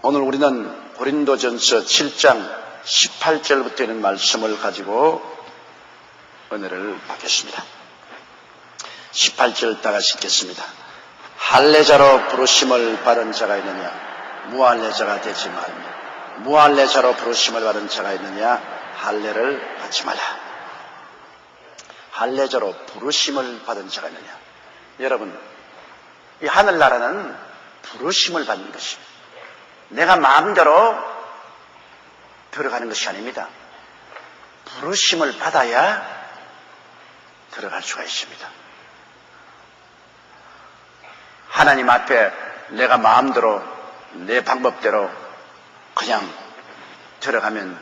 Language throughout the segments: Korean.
오늘 우리는 고린도전서 7장 18절부터 있는 말씀을 가지고 은혜를 받겠습니다. 18절 다 같이 읽겠습니다. 할례자로 부르심을 받은 자가 있느냐? 무할례자가 되지 말며, 무할례자로 부르심을 받은 자가 있느냐? 할례를 받지 말라. 할례자로 부르심을 받은 자가 있느냐? 여러분, 이 하늘나라는 부르심을 받는 것입니다. 내가 마음대로 들어가는 것이 아닙니다. 부르심을 받아야 들어갈 수가 있습니다. 하나님 앞에 내가 마음대로 내 방법대로 그냥 들어가면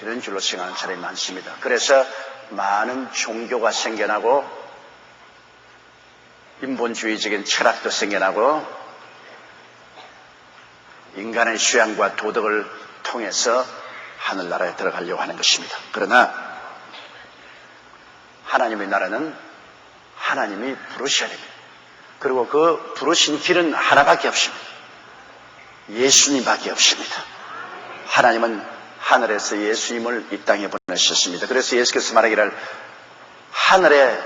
되는 줄로 생각하는 사람이 많습니다. 그래서 많은 종교가 생겨나고 인본주의적인 철학도 생겨나고 인간의 수양과 도덕을 통해서 하늘나라에 들어가려고 하는 것입니다. 그러나 하나님의 나라는 하나님이 부르셔야 됩니다. 그리고 그 부르신 길은 하나밖에 없습니다. 예수님밖에 없습니다. 하나님은 하늘에서 예수님을 이 땅에 보내셨습니다. 그래서 예수께서 말하기를 하늘에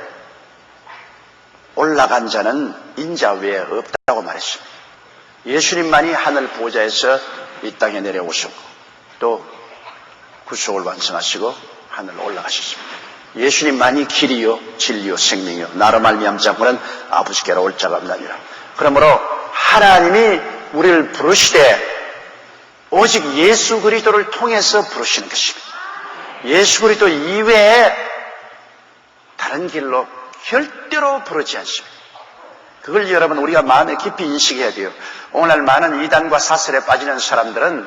올라간 자는 인자 외에 없다고 말했습니다. 예수님만이 하늘 보좌에서 이 땅에 내려오셨고 또 구속을 완성하시고 하늘로 올라가셨습니다. 예수님만이 길이요 진리요 생명이요 나로 말미암지 않고는 아버지께로 올 자가 없나니라. 그러므로 하나님이 우리를 부르시되 오직 예수 그리스도를 통해서 부르시는 것입니다. 예수 그리스도 이외에 다른 길로 절대로 부르지 않습니다. 그걸 여러분 우리가 마음에 깊이 인식해야 돼요. 오늘날 많은 이단과 사설에 빠지는 사람들은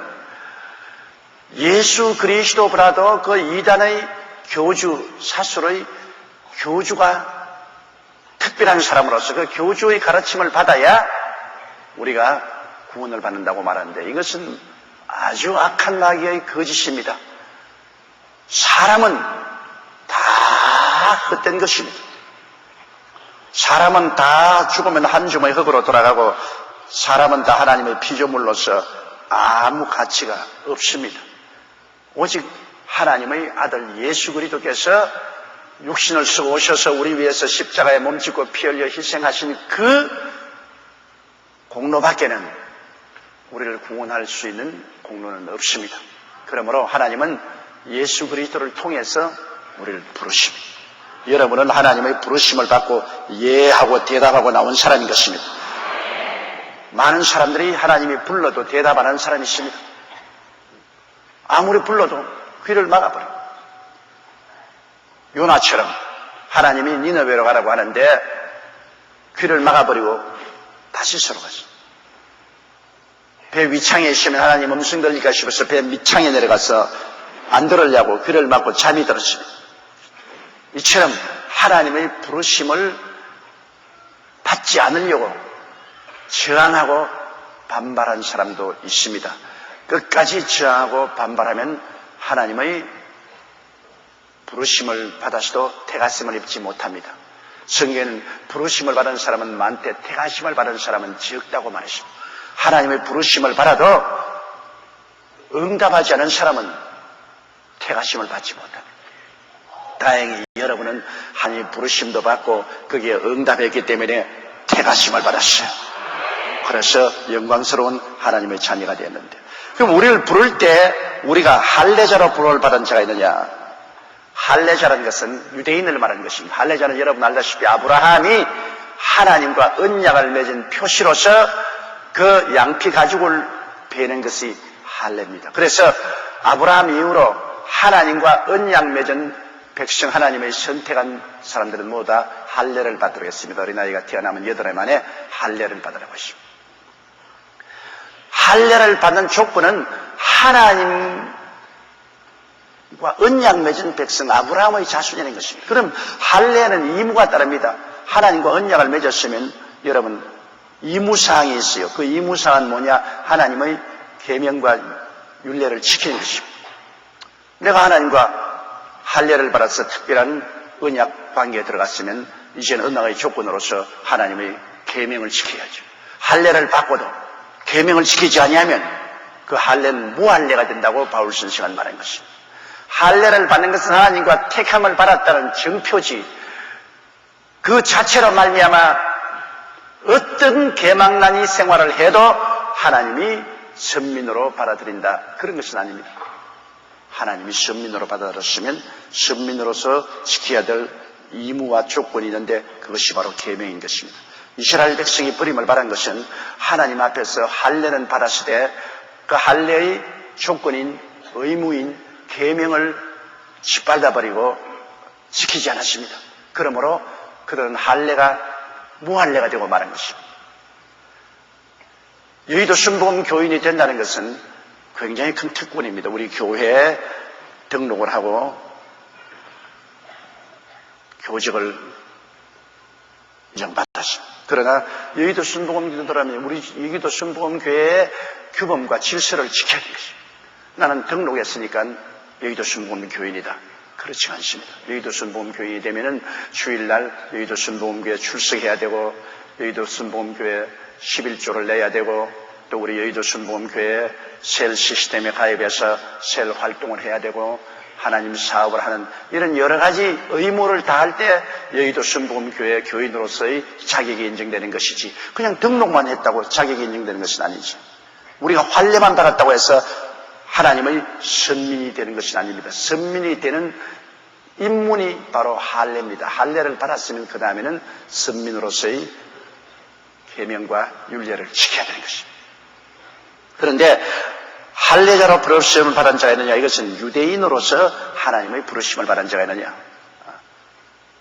예수 그리스도보다도 그 이단의 교주, 사설의 교주가 특별한 사람으로서 그 교주의 가르침을 받아야 우리가 구원을 받는다고 말하는데 이것은 아주 악한 마귀의 거짓입니다. 사람은 다 헛된 것입니다. 사람은 다 죽으면 한 주머니 흙으로 돌아가고 사람은 다 하나님의 피조물로서 아무 가치가 없습니다. 오직 하나님의 아들 예수 그리스도께서 육신을 쓰고 오셔서 우리 위해서 십자가에 몸짓고 피 흘려 희생하신 그 공로밖에는 우리를 구원할 수 있는 공로는 없습니다. 그러므로 하나님은 예수 그리스도를 통해서 우리를 부르십니다. 여러분은 하나님의 부르심을 받고 예하고 대답하고 나온 사람인 것입니다. 많은 사람들이 하나님이 불러도 대답 안 하는 사람이 있습니다. 아무리 불러도 귀를 막아버려요. 요나처럼 하나님이 니느웨로 가라고 하는데 귀를 막아버리고 다시 서로 갔어요. 배 위창에 있으면 하나님 음성 들릴까 싶어서 배 밑창에 내려가서 안 들으려고 귀를 막고 잠이 들었습니다. 이처럼 하나님의 부르심을 받지 않으려고 저항하고 반발한 사람도 있습니다. 끝까지 저항하고 반발하면 하나님의 부르심을 받아서도 태가심을 입지 못합니다. 성경에는 부르심을 받은 사람은 많되 태가심을 받은 사람은 적다고 말했습니다. 하나님의 부르심을 받아도 응답하지 않은 사람은 태가심을 받지 못합니다. 다행히 여러분은 하나님의 부르심도 받고 거기에 응답했기 때문에 태가심을 받았어요. 그래서 영광스러운 하나님의 자녀가 되었는데, 그럼 우리를 부를 때 우리가 할례자로 부름을 받은 자가 있느냐? 할례자라는 것은 유대인을 말하는 것입니다. 할례자는 여러분 알다시피 아브라함이 하나님과 언약을 맺은 표시로서 그 양피 가죽을 베는 것이 할례입니다. 그래서 아브라함 이후로 하나님과 언약 맺은 백성 하나님의 선택한 사람들은 모두 다 할례를 받도록 했습니다. 어린아이가 태어나면 8해 만에 할례를 받으라고 했습니다. 할례를 받는 조건은 하나님과 언약 맺은 백성 아브라함의 자손이라는 것입니다. 그럼 할례는 의무가 따릅니다. 하나님과 언약을 맺었으면 여러분 의무사항이 있어요. 그 의무사항은 뭐냐? 하나님의 계명과 율례를 지키는 것입니다. 내가 하나님과 할례를 받아서 특별한 언약 관계에 들어갔으면 이제는 언약의 조건으로서 하나님의 계명을 지켜야죠. 할례를 받고도 계명을 지키지 아니하면 그 할례는 무할례가 된다고 바울 선생은 말한 것입니다. 할례를 받는 것은 하나님과 택함을 받았다는 증표지, 그 자체로 말미암아 어떤 계망난이 생활을 해도 하나님이 선민으로 받아들인다, 그런 것은 아닙니다. 하나님이 선민으로 받아들였으면 선민으로서 지켜야 될 의무와 조건이 있는데 그것이 바로 계명인 것입니다. 이스라엘 백성이 버림을 받은 것은 하나님 앞에서 할례는 받았으되 그 할례의 조건인 의무인 계명을 짓밟아버리고 지키지 않았습니다. 그러므로 그들은 할례가 무할례가 되고 말한 것입니다. 여의도 순복음 교인이 된다는 것은 굉장히 큰 특권입니다. 우리 교회에 등록을 하고 교직을 인정받았습니다. 그러나 여의도 순복음 교도라면 우리 여의도 순복음 교회의 규범과 질서를 지켜야 되는 것입니다. 나는 등록했으니까 여의도 순복음 교인이다, 그렇지 않습니다. 여의도 순복음 교인이 되면은 주일날 여의도 순복음 교회에 출석해야 되고, 여의도 순복음 교회 11조를 내야 되고, 또 우리 여의도 순복음 교회에 셀 시스템에 가입해서 셀 활동을 해야 되고, 하나님 사업을 하는 이런 여러 가지 의무를 다할 때 여의도 순복음 교회 교인으로서의 자격이 인정되는 것이지, 그냥 등록만 했다고 자격이 인정되는 것은 아니지. 우리가 할례만 받았다고 해서 하나님의 선민이 되는 것은 아닙니다. 선민이 되는 입문이 바로 할례입니다. 할례를 받았으면 그 다음에는 선민으로서의 계명과 율례를 지켜야 되는 것입니다. 그런데 할례자로 부르심을 받은 자가 있느냐? 이것은 유대인으로서 하나님의 부르심을 받은 자가 있느냐?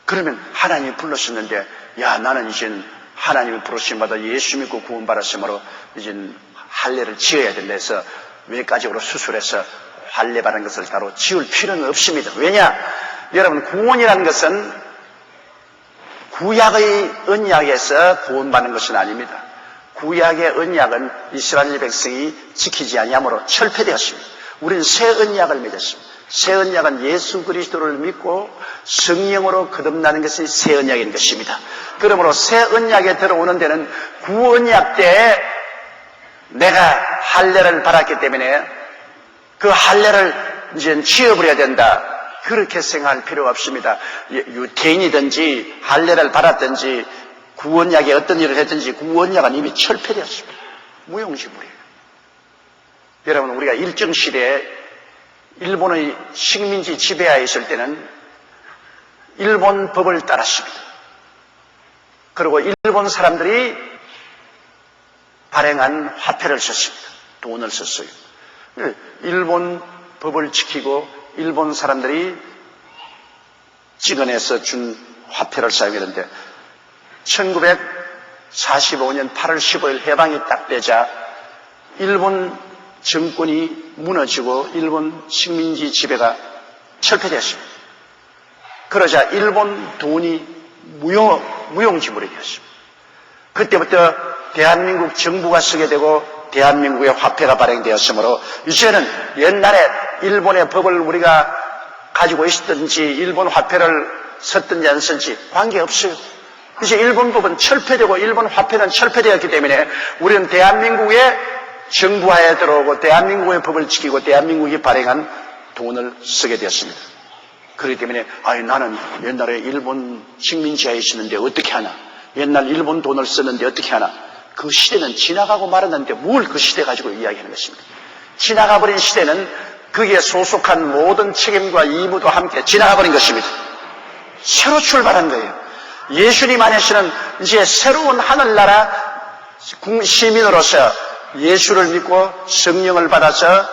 그러면 하나님이 불렀었는데, 야, 나는 이젠 하나님의 부르심을 받아 예수 믿고 구원받았으므로 이젠 할례를 지어야 된다 해서 외과적으로 수술해서 할례 받은 것을 따로 지울 필요는 없습니다. 왜냐? 여러분, 구원이라는 것은 구약의 언약에서 구원받는 것은 아닙니다. 구약의 언약은 이스라엘 백성이 지키지 아니함으로 철폐되었습니다. 우리는 새 언약을 맺었습니다. 새 언약은 예수 그리스도를 믿고 성령으로 거듭나는 것이 새 언약인 것입니다. 그러므로 새 언약에 들어오는 데는 구언약 때에 내가 할례를 받았기 때문에 그 할례를 이제 지어버려야 된다, 그렇게 생각할 필요가 없습니다. 유태인이든지 할례를 받았든지 구언약에 어떤 일을 했든지 구언약은 이미 철폐되었습니다. 무용지물이에요. 여러분, 우리가 일정 시대에 일본의 식민지 지배하에 있을 때는 일본 법을 따랐습니다. 그리고 일본 사람들이 발행한 화폐를 썼습니다. 돈을 썼어요. 일본 법을 지키고 일본 사람들이 찍어내서 준 화폐를 사용했는데 1945년 8월 15일 해방이 딱 되자 일본 정권이 무너지고 일본 식민지 지배가 철폐되었습니다. 그러자 일본 돈이 무용지물이 되었습니다. 그때부터 대한민국 정부가 쓰게 되고 대한민국의 화폐가 발행되었으므로 이제는 옛날에 일본의 법을 우리가 가지고 있었든지 일본 화폐를 썼든지 안 썼든지 관계없어요. 이제 일본 법은 철폐되고 일본 화폐는 철폐되었기 때문에 우리는 대한민국의 정부하에 들어오고 대한민국의 법을 지키고 대한민국이 발행한 돈을 쓰게 되었습니다. 그렇기 때문에 나는 옛날에 일본 식민지하에 있었는데 어떻게 하나, 옛날 일본 돈을 썼는데 어떻게 하나. 그 시대는 지나가고 말았는데 뭘 그 시대 가지고 이야기하는 것입니다. 지나가버린 시대는 거기에 소속한 모든 책임과義務도 함께 지나가버린 것입니다. 새로 출발한 거예요. 예수님 안에서는 이제 새로운 하늘나라 시민으로서 예수를 믿고 성령을 받아서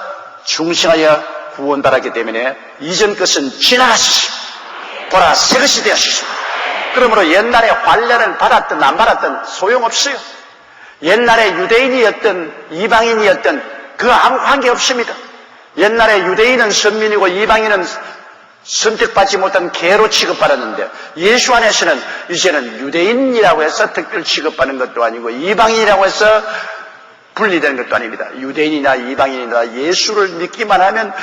중생하여 구원받았기 때문에 이전 것은 지나갔습니다. 보라, 새 것이 되었습니다. 그러므로 옛날에 환례를 받았든 안 받았든 소용없어요. 옛날에 유대인이었든 이방인이었든 그 아무 관계 없습니다. 옛날에 유대인은 선민이고 이방인은 선택받지 못한 개로 취급받았는데 예수 안에서는 이제는 유대인이라고 해서 특별 취급받는 것도 아니고 이방인이라고 해서 분리되는 것도 아닙니다. 유대인이나 이방인이나 예수를 믿기만 하면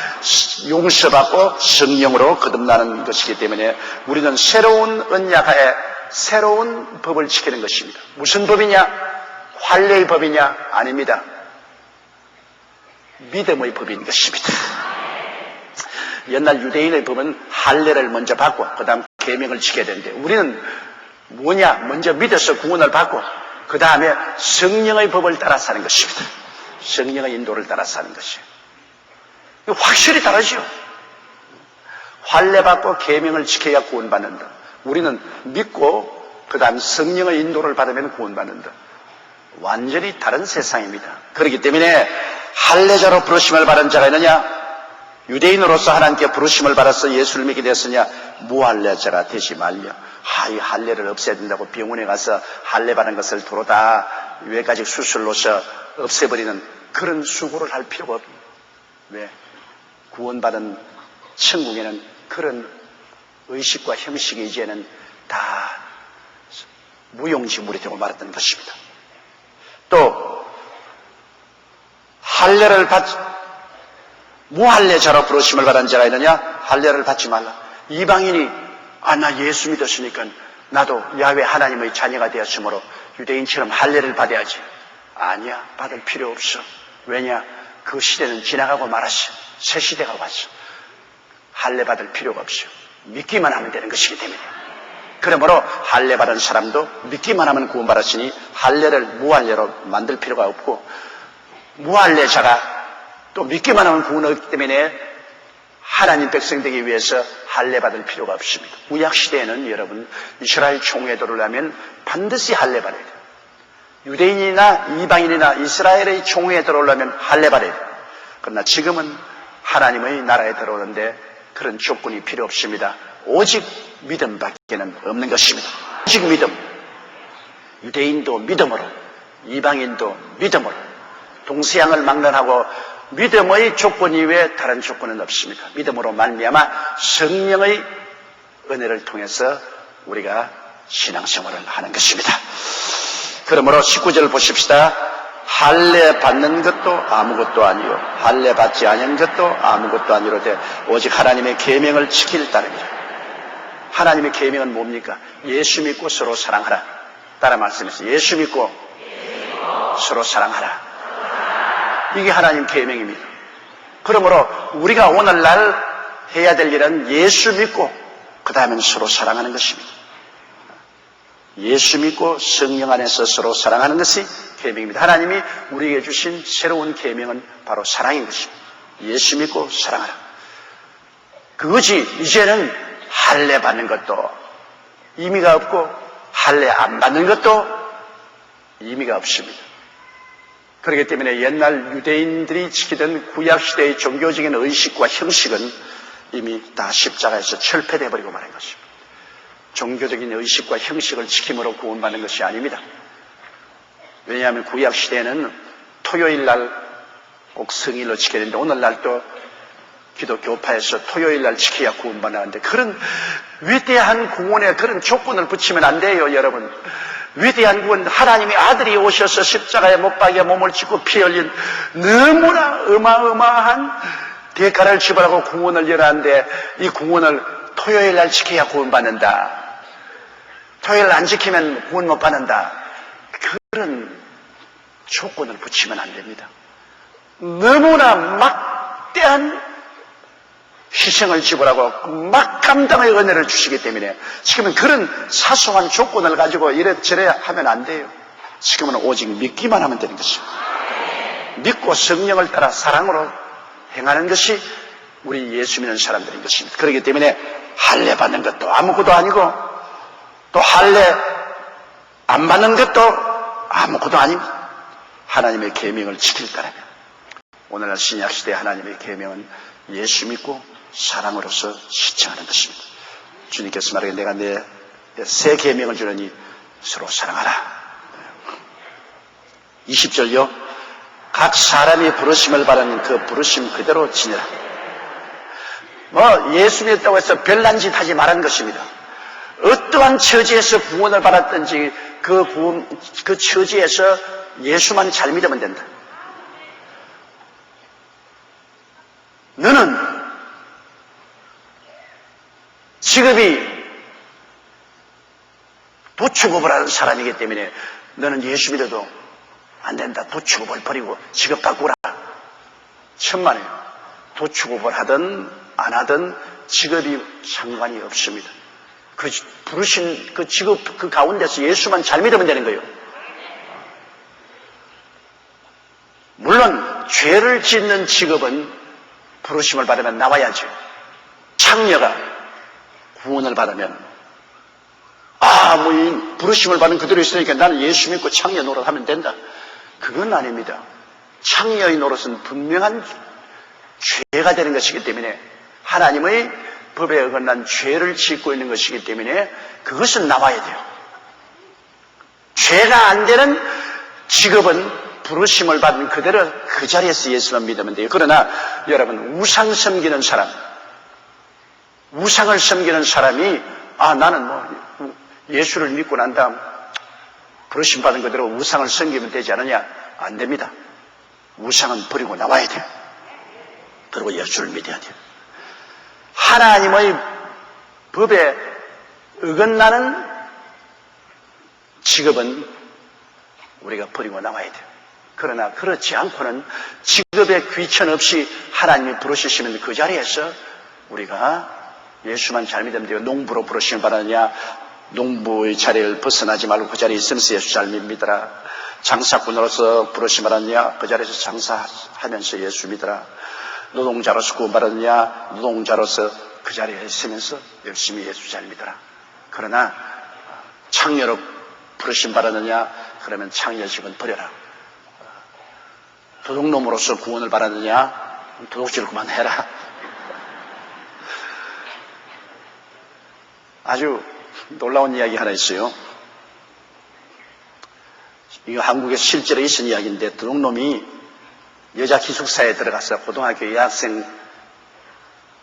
용서받고 성령으로 거듭나는 것이기 때문에 우리는 새로운 언약하에 새로운 법을 지키는 것입니다. 무슨 법이냐? 할례의 법이냐? 아닙니다. 믿음의 법인 것입니다. 옛날 유대인의 법은 할례를 먼저 받고 그 다음 계명을 지켜야 되는데 우리는 뭐냐? 먼저 믿어서 구원을 받고 그 다음에 성령의 법을 따라 사는 것입니다. 성령의 인도를 따라 사는 것이에요. 확실히 다르죠. 할례 받고 계명을 지켜야 구원받는다. 우리는 믿고 그 다음 성령의 인도를 받으면 구원받는다. 완전히 다른 세상입니다. 그렇기 때문에 할례자로 부르심을 받은 자가 있느냐? 유대인으로서 하나님께 부르심을 받아서 예수를 믿게 되었으냐? 무할례자가 되지 말며. 이 할례를 없애야 된다고 병원에 가서 할례 받은 것을 도로 다 외가지 수술로서 없애버리는 그런 수고를 할 필요가 없습니다. 왜? 구원받은 천국에는 그런 의식과 형식이 이제는 다 무용지물이 되고 말았던 것입니다. 또 할례를 무할례자로 부르심을 받은 자가 있느냐? 할례를 받지 말라. 이방인이 나 예수 믿었으니까 나도 야훼 하나님의 자녀가 되었으므로 유대인처럼 할례를 받아야지. 아니야, 받을 필요 없어. 왜냐? 그 시대는 지나가고 말았어. 새 시대가 왔어. 할례 받을 필요가 없어. 믿기만 하면 되는 것이기 때문에. 그러므로 할례 받은 사람도 믿기만 하면 구원받았으니 할례를 무할례로 만들 필요가 없고, 무할례자가 또 믿기만 하면 구원 얻기 때문에 하나님 백성 되기 위해서 할례 받을 필요가 없습니다. 구약 시대에는 여러분 이스라엘 총회에 들어오려면 반드시 할례 받아야 돼요. 유대인이나 이방인이나 이스라엘의 총회에 들어오려면 할례 받아야 돼요. 그러나 지금은 하나님의 나라에 들어오는데 그런 조건이 필요 없습니다. 오직 믿음밖에는 없는 것입니다. 오직 믿음. 유대인도 믿음으로, 이방인도 믿음으로, 동서양을 막론하고 믿음의 조건 이외에 다른 조건은 없습니다. 믿음으로 말미암아 성령의 은혜를 통해서 우리가 신앙생활을 하는 것입니다. 그러므로 19절을 보십시다. 할례 받는 것도 아무것도 아니요 할례 받지 않은 것도 아무것도 아니로되 오직 하나님의 계명을 지킬 따름이라. 하나님의 계명은 뭡니까? 예수 믿고 서로 사랑하라. 따라 말씀했어요. 예수 믿고 서로 사랑하라. 이게 하나님 계명입니다. 그러므로 우리가 오늘날 해야 될 일은 예수 믿고 그 다음에는 서로 사랑하는 것입니다. 예수 믿고 성령 안에서 서로 사랑하는 것이 계명입니다. 하나님이 우리에게 주신 새로운 계명은 바로 사랑인 것입니다. 예수 믿고 사랑하라. 그것이 이제는 할례 받는 것도 의미가 없고 할례 안 받는 것도 의미가 없습니다. 그렇기 때문에 옛날 유대인들이 지키던 구약시대의 종교적인 의식과 형식은 이미 다 십자가에서 철폐되어 버리고 말한 것입니다. 종교적인 의식과 형식을 지킴으로 구원받는 것이 아닙니다. 왜냐하면 구약시대에는 토요일날 꼭 성일로 지켜야 되는데 오늘날도 기독교파에서 토요일날 지켜야 구원받는데 그런 위대한 구원에 그런 조건을 붙이면 안 돼요, 여러분. 위대한 구원, 하나님의 아들이 오셔서 십자가에 못 박여 몸을 찢고 피 흘린 너무나 어마어마한 대가를 지불하고 구원을 열었는데 이 구원을 토요일날 지켜야 구원받는다. 토요일 안 지키면 구원 못 받는다. 그런 조건을 붙이면 안 됩니다. 너무나 막대한 희생을 지불하고 막감당의 은혜를 주시기 때문에 지금은 그런 사소한 조건을 가지고 이래저래 하면 안 돼요. 지금은 오직 믿기만 하면 되는 것입니다. 믿고 성령을 따라 사랑으로 행하는 것이 우리 예수 믿는 사람들인 것입니다. 그렇기 때문에 할례 받는 것도 아무것도 아니고 또 할례 안 받는 것도 아무것도 아닙니다. 하나님의 계명을 지킬 거라면 오늘날 신약시대 하나님의 계명은 예수 믿고 사랑으로서 실천하는 것입니다. 주님께서 말하기를 내가 내 새 계명을 주느니 서로 사랑하라. 20절요. 각 사람이 부르심을 받은 그 부르심 그대로 지내라. 예수 믿었다고 해서 별난 짓 하지 말라는 것입니다. 어떠한 처지에서 구원을 받았든지 그 처지에서 예수만 잘 믿으면 된다. 너는 직업이 도축업을 하는 사람이기 때문에 너는 예수 믿어도 안 된다. 도축업을 버리고 직업 바꾸라. 천만에요. 도축업을 하든 안 하든 직업이 상관이 없습니다. 그 부르신 그 직업 그 가운데서 예수만 잘 믿으면 되는 거예요. 물론 죄를 짓는 직업은 부르심을 받으면 나와야죠. 창녀가 구원을 받으면 뭐 이 부르심을 받은 그대로 있으니까 나는 예수 믿고 창녀 노릇하면 된다. 그건 아닙니다. 창녀의 노릇은 분명한 죄가 되는 것이기 때문에 하나님의 법에 어긋난 죄를 짓고 있는 것이기 때문에 그것은 나와야 돼요. 죄가 안 되는 직업은 부르심을 받은 그대로 그 자리에서 예수를 믿으면 돼요. 그러나 여러분 우상 섬기는 사람, 우상을 섬기는 사람이 나는 예수를 믿고 난 다음 부르심 받은 그대로 우상을 섬기면 되지 않느냐? 안 됩니다. 우상은 버리고 나와야 돼요. 그리고 예수를 믿어야 돼요. 하나님의 법에 어긋나는 직업은 우리가 버리고 나와야 돼요. 그러나 그렇지 않고는 직업에 귀천 없이 하나님이 부르시면 그 자리에서 우리가 예수만 잘 믿으면 돼요. 농부로 부르심을 받았느냐? 농부의 자리를 벗어나지 말고 그 자리에 있으면서 예수 잘 믿더라. 장사꾼으로서 부르심을 받았느냐? 그 자리에서 장사하면서 예수 믿더라. 노동자로서 구원받았느냐? 노동자로서 그 자리에 있으면서 열심히 예수 잘 믿어라. 그러나 창녀로 부르심 받았느냐? 그러면 창녀식은 버려라. 도둑놈으로서 구원을 받았느냐? 도둑질을 그만해라. 아주 놀라운 이야기 하나 있어요. 이거 한국에서 실제로 있은 이야기인데 도둑놈이 여자 기숙사에 들어가서 고등학교 여학생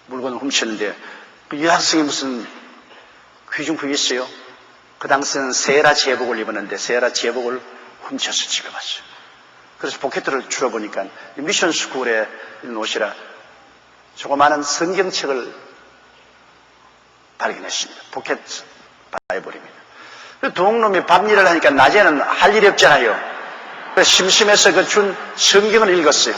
물건을 훔쳤는데 그 여학생이 무슨 귀중품이 있어요. 그 당시에는 세라 제복을 입었는데 세라 제복을 훔쳐서 집에 왔어요. 그래서 포켓을 줄여보니까 미션 스쿨에 있는 옷이라 조그마한 성경책을 발견했습니다. 포켓 바이블입니다. 그 도둑놈이 밤일을 하니까 낮에는 할 일이 없잖아요. 그래서 심심해서 그 준 성경을 읽었어요.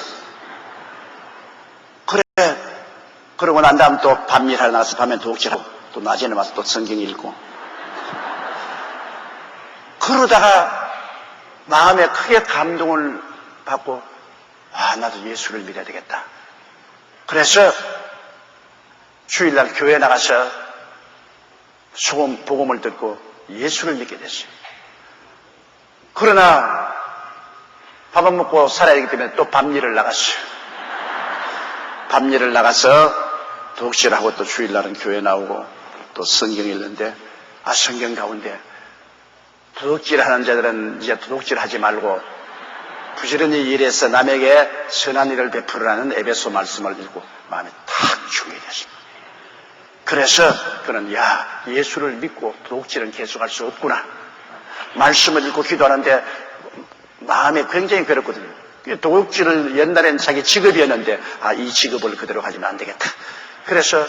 그러고 난 다음 또 밤일하러 나가서 밤에 도둑질하고 또 낮에는 와서 또 성경 읽고 그러다가 마음에 크게 감동을 받고 나도 예수를 믿어야 되겠다. 그래서 주일날 교회에 나가서 복음을 듣고 예수를 믿게 됐어요. 그러나 밥 안 먹고 살아야 되기 때문에 또 밤일을 나갔어요. 밤일을 나가서 도둑질하고 또 주일날은 교회 나오고 또 성경 읽는데 성경 가운데 도둑질하는 자들은 이제 도둑질하지 말고 부지런히 일해서 남에게 선한 일을 베풀으라는 에베소 말씀을 읽고 마음에 탁 주게 됐습니다. 그래서 그는 예수를 믿고 도둑질은 계속할 수 없구나. 말씀을 읽고 기도하는데 마음에 굉장히 괴롭거든요. 도둑질을 옛날엔 자기 직업이었는데 이 직업을 그대로 가지면 안 되겠다. 그래서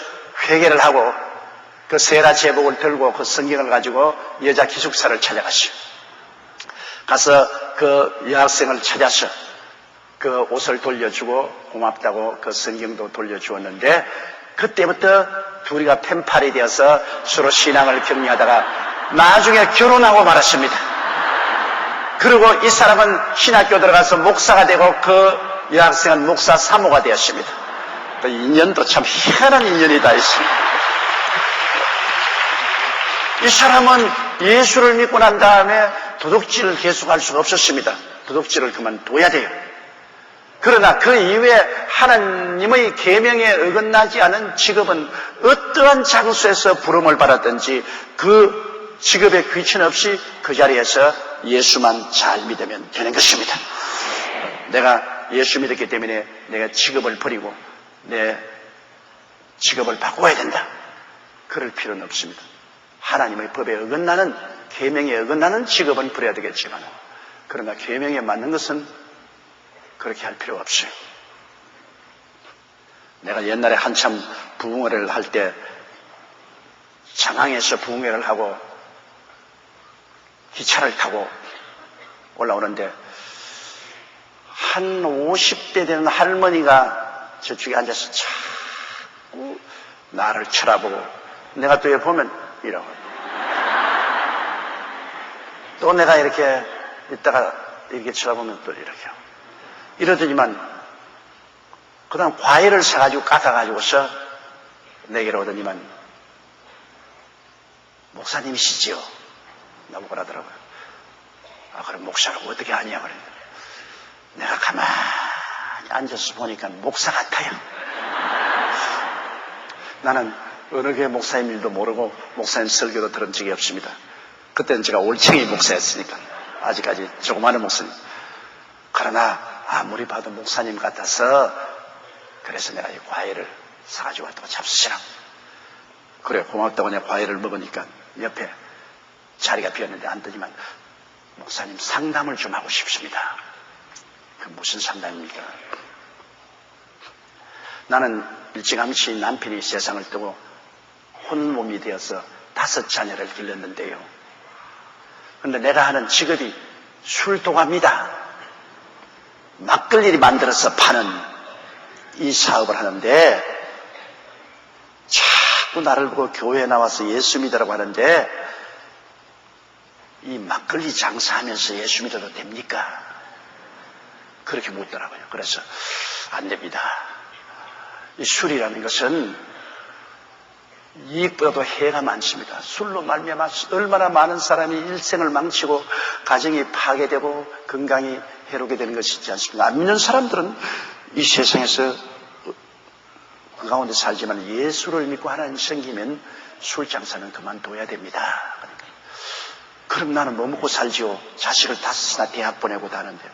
회개를 하고 그 세라 제복을 들고 그 성경을 가지고 여자 기숙사를 찾아갔어요. 가서 그 여학생을 찾아서 그 옷을 돌려주고 고맙다고 그 성경도 돌려주었는데 그때부터 둘이가 펜팔이 되어서 서로 신앙을 격려하다가 나중에 결혼하고 말았습니다. 그리고 이 사람은 신학교 들어가서 목사가 되고 그 여학생은 목사 사모가 되었습니다. 그 인연도 참 희한한 인연이 다 있습니다. 이 사람은 예수를 믿고 난 다음에 도둑질을 계속할 수가 없었습니다. 도둑질을 그만둬야 돼요. 그러나 그 이후에 하나님의 계명에 어긋나지 않은 직업은 어떠한 장소에서 부름을 받았든지 그 직업에 귀천 없이 그 자리에서 예수만 잘 믿으면 되는 것입니다. 내가 예수 믿었기 때문에 내가 직업을 버리고 내 직업을 바꿔야 된다. 그럴 필요는 없습니다. 하나님의 법에 어긋나는 계명에 어긋나는 직업은 버려야 되겠지만 그러나 계명에 맞는 것은 그렇게 할 필요가 없어요. 내가 옛날에 한참 부흥회를 할 때 장항에서 부흥회를 하고 기차를 타고 올라오는데 한 50대 되는 할머니가 저쪽에 앉아서 자꾸 나를 쳐다보고 내가 또 옆에 보면 이러고 또 내가 이렇게 있다가 이렇게 쳐다보면 또 이렇게 하고 이러더니만 그 다음 과일을 사가지고 깎아가지고서 내게로 오더니만 목사님이시지요? 나보고 그러더라고요. 아, 그럼 목사를 어떻게 하냐 그랬는데 내가 가만히 앉아서 보니까 목사 같아요. 나는 어느 교회 목사님 일도 모르고 목사님 설교도 들은 적이 없습니다. 그때는 제가 올챙이 목사였으니까 아직까지 조그마한 목사님. 그러나 아무리 봐도 목사님 같아서 그래서 내가 이 과일을 사가지고 왔다고 잡수시라고. 그래 고맙다고 내가 과일을 먹으니까 옆에 자리가 비었는데 앉더니만 목사님 상담을 좀 하고 싶습니다. 그 무슨 상담입니까? 나는 일찌감치 남편이 세상을 뜨고 혼몸이 되어서 5 자녀를 길렀는데요. 그런데 내가 하는 직업이 술도가입니다. 막걸리를 만들어서 파는 이 사업을 하는데 자꾸 나를 보고 교회에 나와서 예수 믿으라고 하는데 이 막걸리 장사하면서 예수 믿어도 됩니까? 그렇게 묻더라고요. 그래서 안 됩니다. 이 술이라는 것은 이익보다도 해가 많습니다. 술로 말미암아 얼마나 많은 사람이 일생을 망치고 가정이 파괴되고 건강이 해로게 되는 것이 있지 않습니까? 안 믿는 사람들은 이 세상에서 그 가운데 살지만 예수를 믿고 하나님 섬기면 술 장사는 그만둬야 됩니다. 그러니까. 그럼 나는 뭐 먹고 살지요? 자식을 5이나 대학 보내고 다는데요.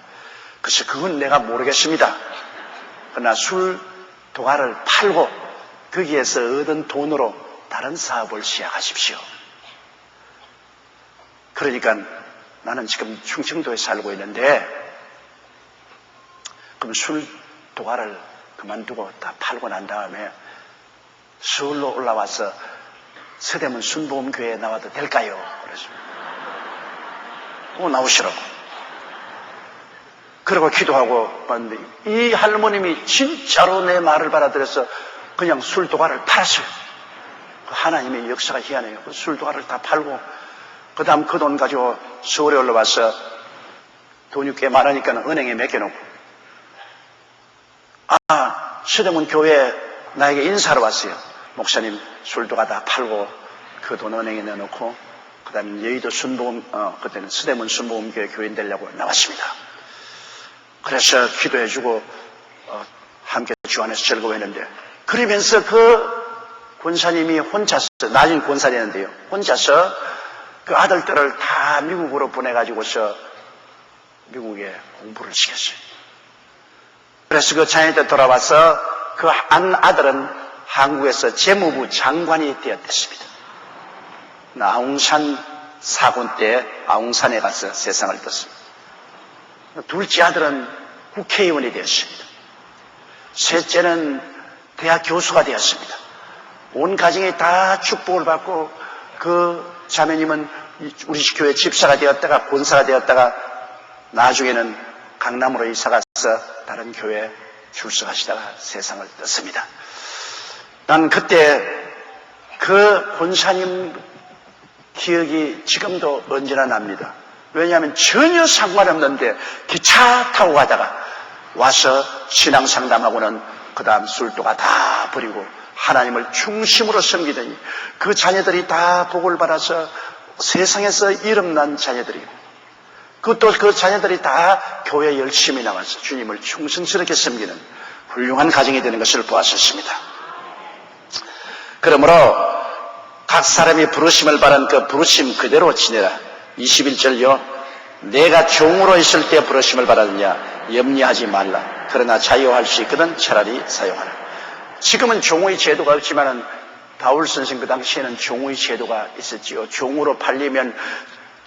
그래서 그건 내가 모르겠습니다. 그러나 술 도가를 팔고 거기에서 얻은 돈으로 다른 사업을 시작하십시오. 그러니까 나는 지금 충청도에 살고 있는데 그럼 술 도가를 그만두고 다 팔고 난 다음에 서울로 올라와서 서대문 순복음교회에 나와도 될까요? 그래서 나오시라고. 그러고 기도하고 봤는데 이 할머님이 진짜로 내 말을 받아들여서 그냥 술 도가를 팔았어요. 하나님의 역사가 희한해요. 술 도가를 다 팔고 그 다음 그 돈 가지고 서울에 올라와서 돈이 꽤 많으니까 은행에 맡겨놓고 서대문 교회에 나에게 인사로 왔어요. 목사님 술도가 다 팔고 그 돈 은행에 넣어놓고 그 다음에 여의도 순복음 그때는 서대문 순복음교회 교인 되려고 나왔습니다. 그래서 기도해주고 함께 주 안에서 즐거워했는데 그러면서 그 권사님이 혼자서 나중에 권사 되는데요. 혼자서 그 아들들을 다 미국으로 보내가지고서 미국에 공부를 시켰어요. 그래서 그 자녀들 돌아와서 그 한 아들은 한국에서 재무부 장관이 되었습니다. 아웅산 사건 때 아웅산에 가서 세상을 떴습니다. 둘째 아들은 국회의원이 되었습니다. 셋째는 대학 교수가 되었습니다. 온 가정이 다 축복을 받고 그 자매님은 우리 교회 집사가 되었다가 본사가 되었다가 나중에는 강남으로 이사가서 다른 교회에 출석하시다가 세상을 떴습니다. 난 그때 그 권사님 기억이 지금도 언제나 납니다. 왜냐하면 전혀 상관없는데 기차 타고 가다가 와서 신앙 상담하고는 그 다음 술도가 다 버리고 하나님을 중심으로 섬기더니 그 자녀들이 다 복을 받아서 세상에서 이름난 자녀들이고 그것도 그 자녀들이 다 교회에 열심히 나와서 주님을 충성스럽게 섬기는 훌륭한 가정이 되는 것을 보았었습니다. 그러므로 각 사람이 부르심을 받은 그 부르심 그대로 지내라. 21절요. 내가 종으로 있을 때 부르심을 받았느냐 염려하지 말라. 그러나 자유할 수 있거든 차라리 사용하라. 지금은 종의 제도가 없지만은 바울 선생 그 당시에는 종의 제도가 있었지요. 종으로 팔리면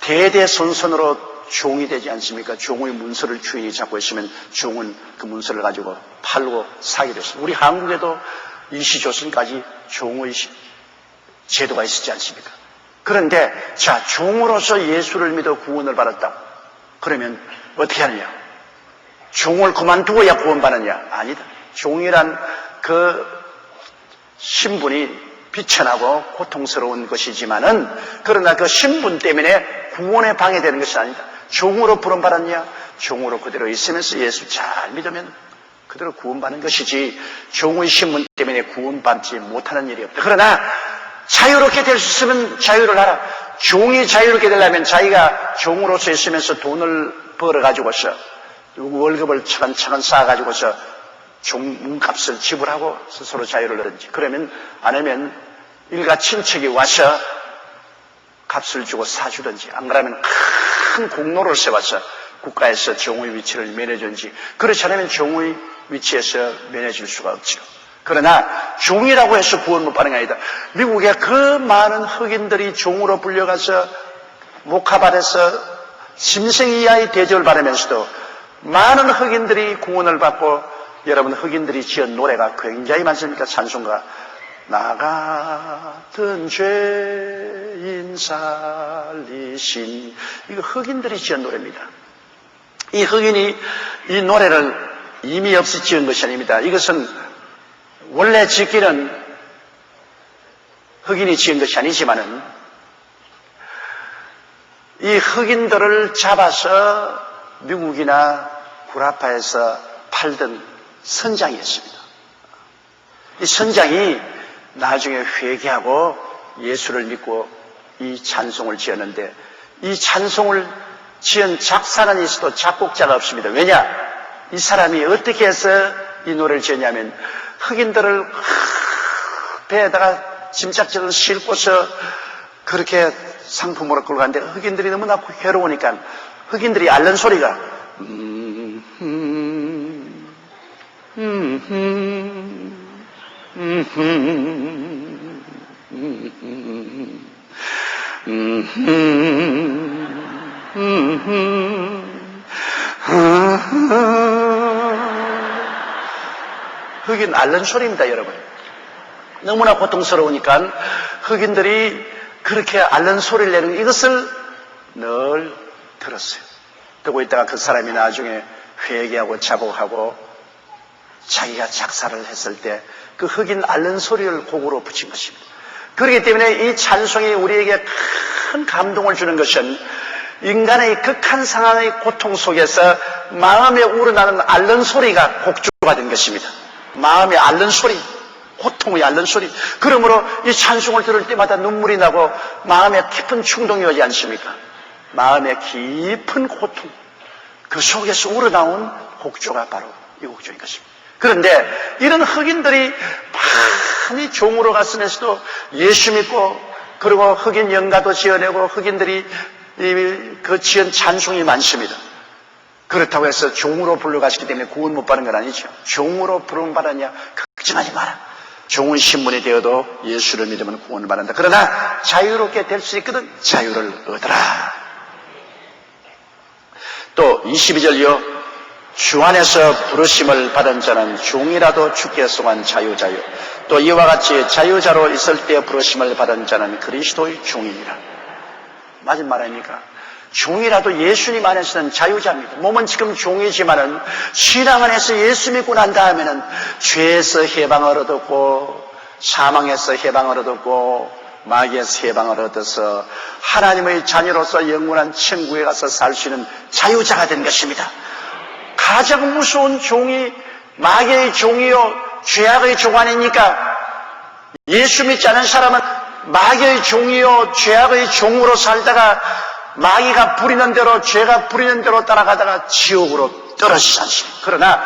대대손손으로 종이 되지 않습니까? 종의 문서를 주인이 잡고 있으면 종은 그 문서를 가지고 팔고 사게 됐습니다. 우리 한국에도 일시조선까지 종의 제도가 있었지 않습니까? 그런데 자 종으로서 예수를 믿어 구원을 받았다. 그러면 어떻게 하느냐? 종을 그만두어야 구원받느냐? 아니다. 종이란 그 신분이 비천하고 고통스러운 것이지만은 그러나 그 신분 때문에 구원에 방해되는 것이 아니다. 종으로 부름받았냐? 종으로 그대로 있으면서 예수 잘 믿으면 그대로 구원받는 것이지 종의 신분 때문에 구원받지 못하는 일이 없다. 그러나 자유롭게 될 수 있으면 자유를 하라. 종이 자유롭게 되려면 자기가 종으로서 있으면서 돈을 벌어가지고서 월급을 차근차근 쌓아가지고서 종값을 지불하고 스스로 자유를 얻든지, 그러면 안 하면 일가 친척이 와서 값을 주고 사주든지, 안 그러면 큰 공로를 세워서 국가에서 종의 위치를 면해주든지, 그렇지 않으면 종의 위치에서 면해줄 수가 없죠. 그러나 종이라고 해서 구원 못 받는 게 아니다. 미국에 그 많은 흑인들이 종으로 불려가서 목화밭에서 짐승 이하의 대접을 받으면서도 많은 흑인들이 구원을 받고, 여러분 흑인들이 지은 노래가 굉장히 많습니까? 찬송가. 나 같은 죄인 살리신, 이거 흑인들이 지은 노래입니다. 이 흑인이 이 노래를 의미 없이 지은 것이 아닙니다. 이것은 원래 짓기는 흑인이 지은 것이 아니지만은 이 흑인들을 잡아서 미국이나 구라파에서 팔던 선장이 있습니다. 이 선장이 나중에 회개하고 예수를 믿고 이 찬송을 지었는데, 이 찬송을 지은 작사는 있어도 작곡자가 없습니다. 왜냐? 이 사람이 어떻게 해서 이 노래를 지었냐면, 흑인들을 배에다가 짐짝지를 싣고서 그렇게 상품으로 끌고 가는데, 흑인들이 너무나 괴로우니까 흑인들이 앓는 소리가 흑인 앓는 소리입니다, 여러분. 너무나 고통스러우니까 흑인들이 그렇게 앓는 소리를 내는 이것을 늘 들었어요. 그러고 있다가 그 사람이 나중에 회개하고 자복하고 자기가 작사를 했을 때 그 흑인 앓는 소리를 곡으로 붙인 것입니다. 그렇기 때문에 이 찬송이 우리에게 큰 감동을 주는 것은 인간의 극한 상황의 고통 속에서 마음에 우러나는 앓는 소리가 곡조가 된 것입니다. 마음의 앓는 소리, 고통의 앓는 소리. 그러므로 이 찬송을 들을 때마다 눈물이 나고 마음에 깊은 충동이 오지 않습니까? 마음의 깊은 고통, 그 속에서 우러나온 곡조가 바로 이 곡조인 것입니다. 그런데 이런 흑인들이 많이 종으로 갔으면서도 예수 믿고, 그리고 흑인 연가도 지어내고 흑인들이 그 지은 찬송이 많습니다. 그렇다고 해서 종으로 불러가시기 때문에 구원 못 받는 건 아니죠. 종으로 부름받았냐? 걱정하지 마라. 종은 신분이 되어도 예수를 믿으면 구원을 받는다. 그러나 자유롭게 될 수 있거든. 자유를 얻어라. 또 22절요. 주 안에서 부르심을 받은 자는 종이라도 주께 속한 자유자요. 또 이와 같이 자유자로 있을 때 부르심을 받은 자는 그리스도의 종이니라. 맞은 말 아닙니까? 종이라도 예수님 안에서는 자유자입니다. 몸은 지금 종이지만은 신앙 안에서 예수 믿고 난 다음에는 죄에서 해방을 얻었고, 사망에서 해방을 얻었고, 마귀에서 해방을 얻어서 하나님의 자녀로서 영원한 천국에 가서 살 수 있는 자유자가 된 것입니다. 가장 무서운 종이 마귀의 종이요 죄악의 종 아닙니까? 예수 믿지 않은 사람은 마귀의 종이요 죄악의 종으로 살다가 마귀가 부리는 대로, 죄가 부리는 대로 따라가다가 지옥으로 떨어지지 않습니다. 그러나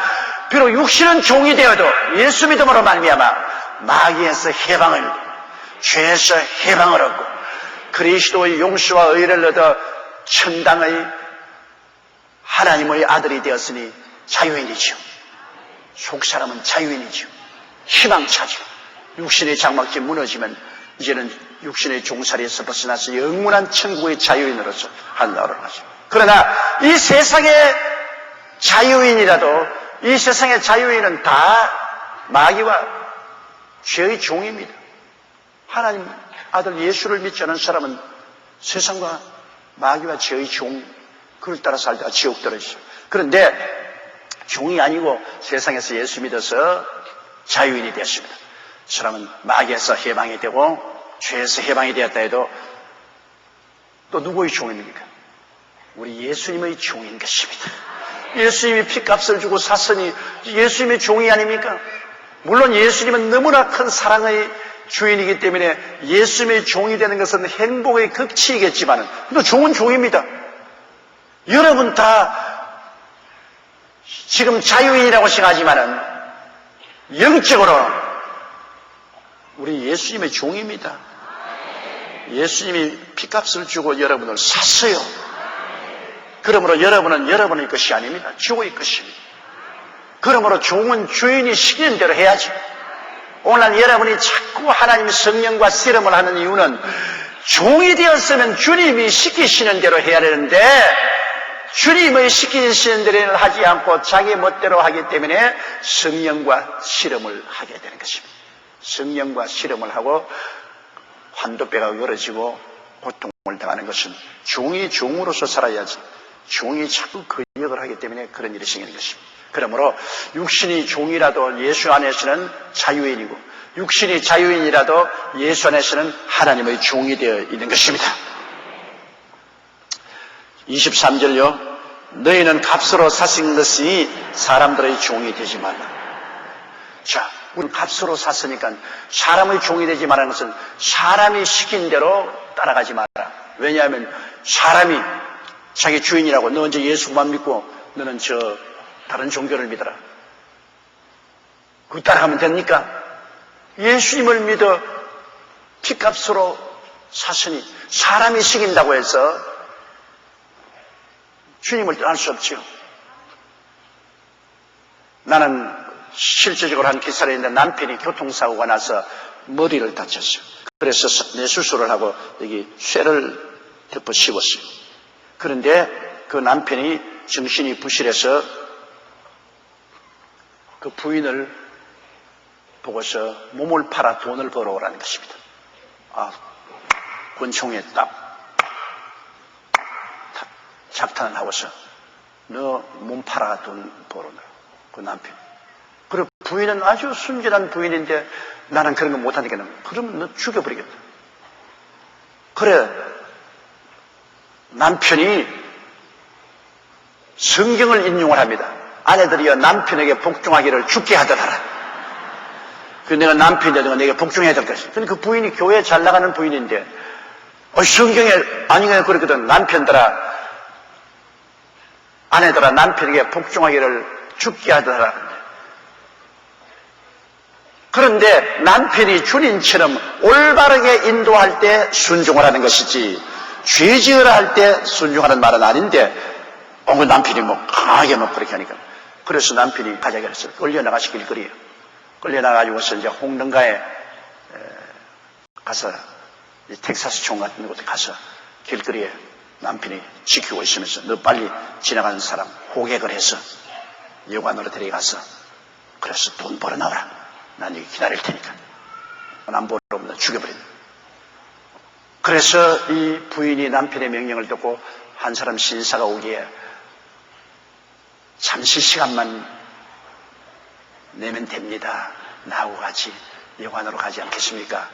비록 육신은 종이 되어도 예수 믿음으로 말미암아 마귀에서 해방을, 죄에서 해방을 얻고 그리스도의 용서와 의를 얻어 천당의 하나님의 아들이 되었으니 자유인이지요. 속사람은 자유인이지요. 희망차지요. 육신의 장막이 무너지면 이제는 육신의 종살이에서 벗어나서 영원한 천국의 자유인으로서 하늘나라로 가죠. 그러나 이 세상의 자유인이라도, 이 세상의 자유인은 다 마귀와 죄의 종입니다. 하나님 아들 예수를 믿지 않은 사람은 세상과 마귀와 죄의 종, 그를 따라 살다가 지옥 떨어지죠. 그런데 종이 아니고 세상에서 예수 믿어서 자유인이 되었습니다. 사람은 마귀에서 해방이 되고 죄에서 해방이 되었다 해도 또 누구의 종입니까? 우리 예수님의 종인 것입니다. 예수님이 피값을 주고 샀으니 예수님의 종이 아닙니까? 물론 예수님은 너무나 큰 사랑의 주인이기 때문에 예수님의 종이 되는 것은 행복의 극치이겠지만 또 종은 종입니다. 여러분 다 지금 자유인이라고 생각하지만 영적으로 우리 예수님의 종입니다. 예수님이 피값을 주고 여러분을 샀어요. 그러므로 여러분은 여러분의 것이 아닙니다. 주의 것입니다. 그러므로 종은 주인이 시키는 대로 해야지. 오늘 여러분이 자꾸 하나님의 성령과 씨름을 하는 이유는 종이 되었으면 주님이 시키시는 대로 해야 되는데 주님의 시키시는 대로 하지 않고 자기 멋대로 하기 때문에 성령과 씨름을 하게 되는 것입니다. 성령과 씨름을 하고 환도뼈가 열어지고 고통을 당하는 것은 종이 종으로서 살아야지 종이 자꾸 그 역을 하기 때문에 그런 일이 생기는 것입니다. 그러므로 육신이 종이라도 예수 안에서는 자유인이고 육신이 자유인이라도 예수 안에서는 하나님의 종이 되어 있는 것입니다. 23절요. 너희는 값으로 사신 것이 사람들의 종이 되지 말라. 자, 우리는 값으로 샀으니까 사람의 종이 되지 말라는 것은 사람이 시킨 대로 따라가지 마라. 왜냐하면 사람이 자기 주인이라고 너 이제 예수만 믿고 너는 저 다른 종교를 믿어라. 그거 따라가면 됩니까? 예수님을 믿어 피값으로 샀으니 사람이 시킨다고 해서 주님을 떠날 수 없죠. 나는 실제적으로 한 기사를 했는데 남편이 교통사고가 나서 머리를 다쳤어요. 그래서 뇌수술을 하고 여기 쇠를 덮어 씌웠어요. 그런데 그 남편이 정신이 부실해서 그 부인을 보고서 몸을 팔아 돈을 벌어오라는 것입니다. 권총에 딱 잡탄을 하고서 너 몸 팔아 돈 벌어오라. 그 남편. 그리고 부인은 아주 순진한 부인인데 나는 그런 거 못하니까 그러면 너 죽여버리겠다. 그래 남편이 성경을 인용을 합니다. 아내들이여 남편에게 복종하기를 죽게 하더라. 그래서 내가 남편인데 내가 내게 복종해야 될 것이다. 근데 그 부인이 교회 잘 나가는 부인인데 성경에 아니면 그랬거든. 남편들아 아내들아 남편에게 복종하기를 죽게 하더라. 그런데 남편이 주님처럼 올바르게 인도할 때 순종을 하는 것이지 죄지으라 할 때 순종하는 말은 아닌데 그 남편이 강하게 그렇게 하니까 그래서 남편이 가자고 했어요. 끌려나가시 길거리에 끌려나가지고서 이제 홍등가에 가서 텍사스 총 같은 곳에 가서 길거리에 남편이 지키고 있으면서 너 빨리 지나가는 사람 호객을 해서 여관으로 데려가서 그래서 돈 벌어 나오라. 난 여기 기다릴 테니까. 안 벌어오면 죽여버린다. 그래서 이 부인이 남편의 명령을 듣고 한 사람 신사가 오기에 잠시 시간만 내면 됩니다. 나하고 같이 여관으로 가지 않겠습니까?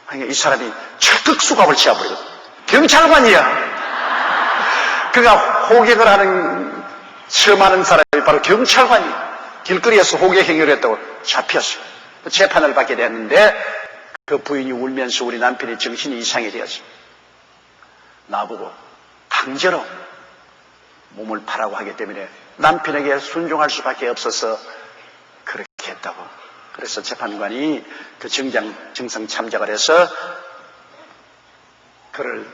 그러니까 이 사람이 적극 수갑을 채워버리거든. 경찰관이야. 그가 호객을 하는 처음 하는 사람이 바로 경찰관이야. 길거리에서 호객 행위를 했다고 잡혔어요. 재판을 받게 됐는데 그 부인이 울면서 우리 남편이 정신이 이상이 되었어요. 나보고 강제로 몸을 파라고 하기 때문에 남편에게 순종할 수밖에 없어서 그렇게 했다고. 그래서 재판관이 그 정상 참작을 해서 그를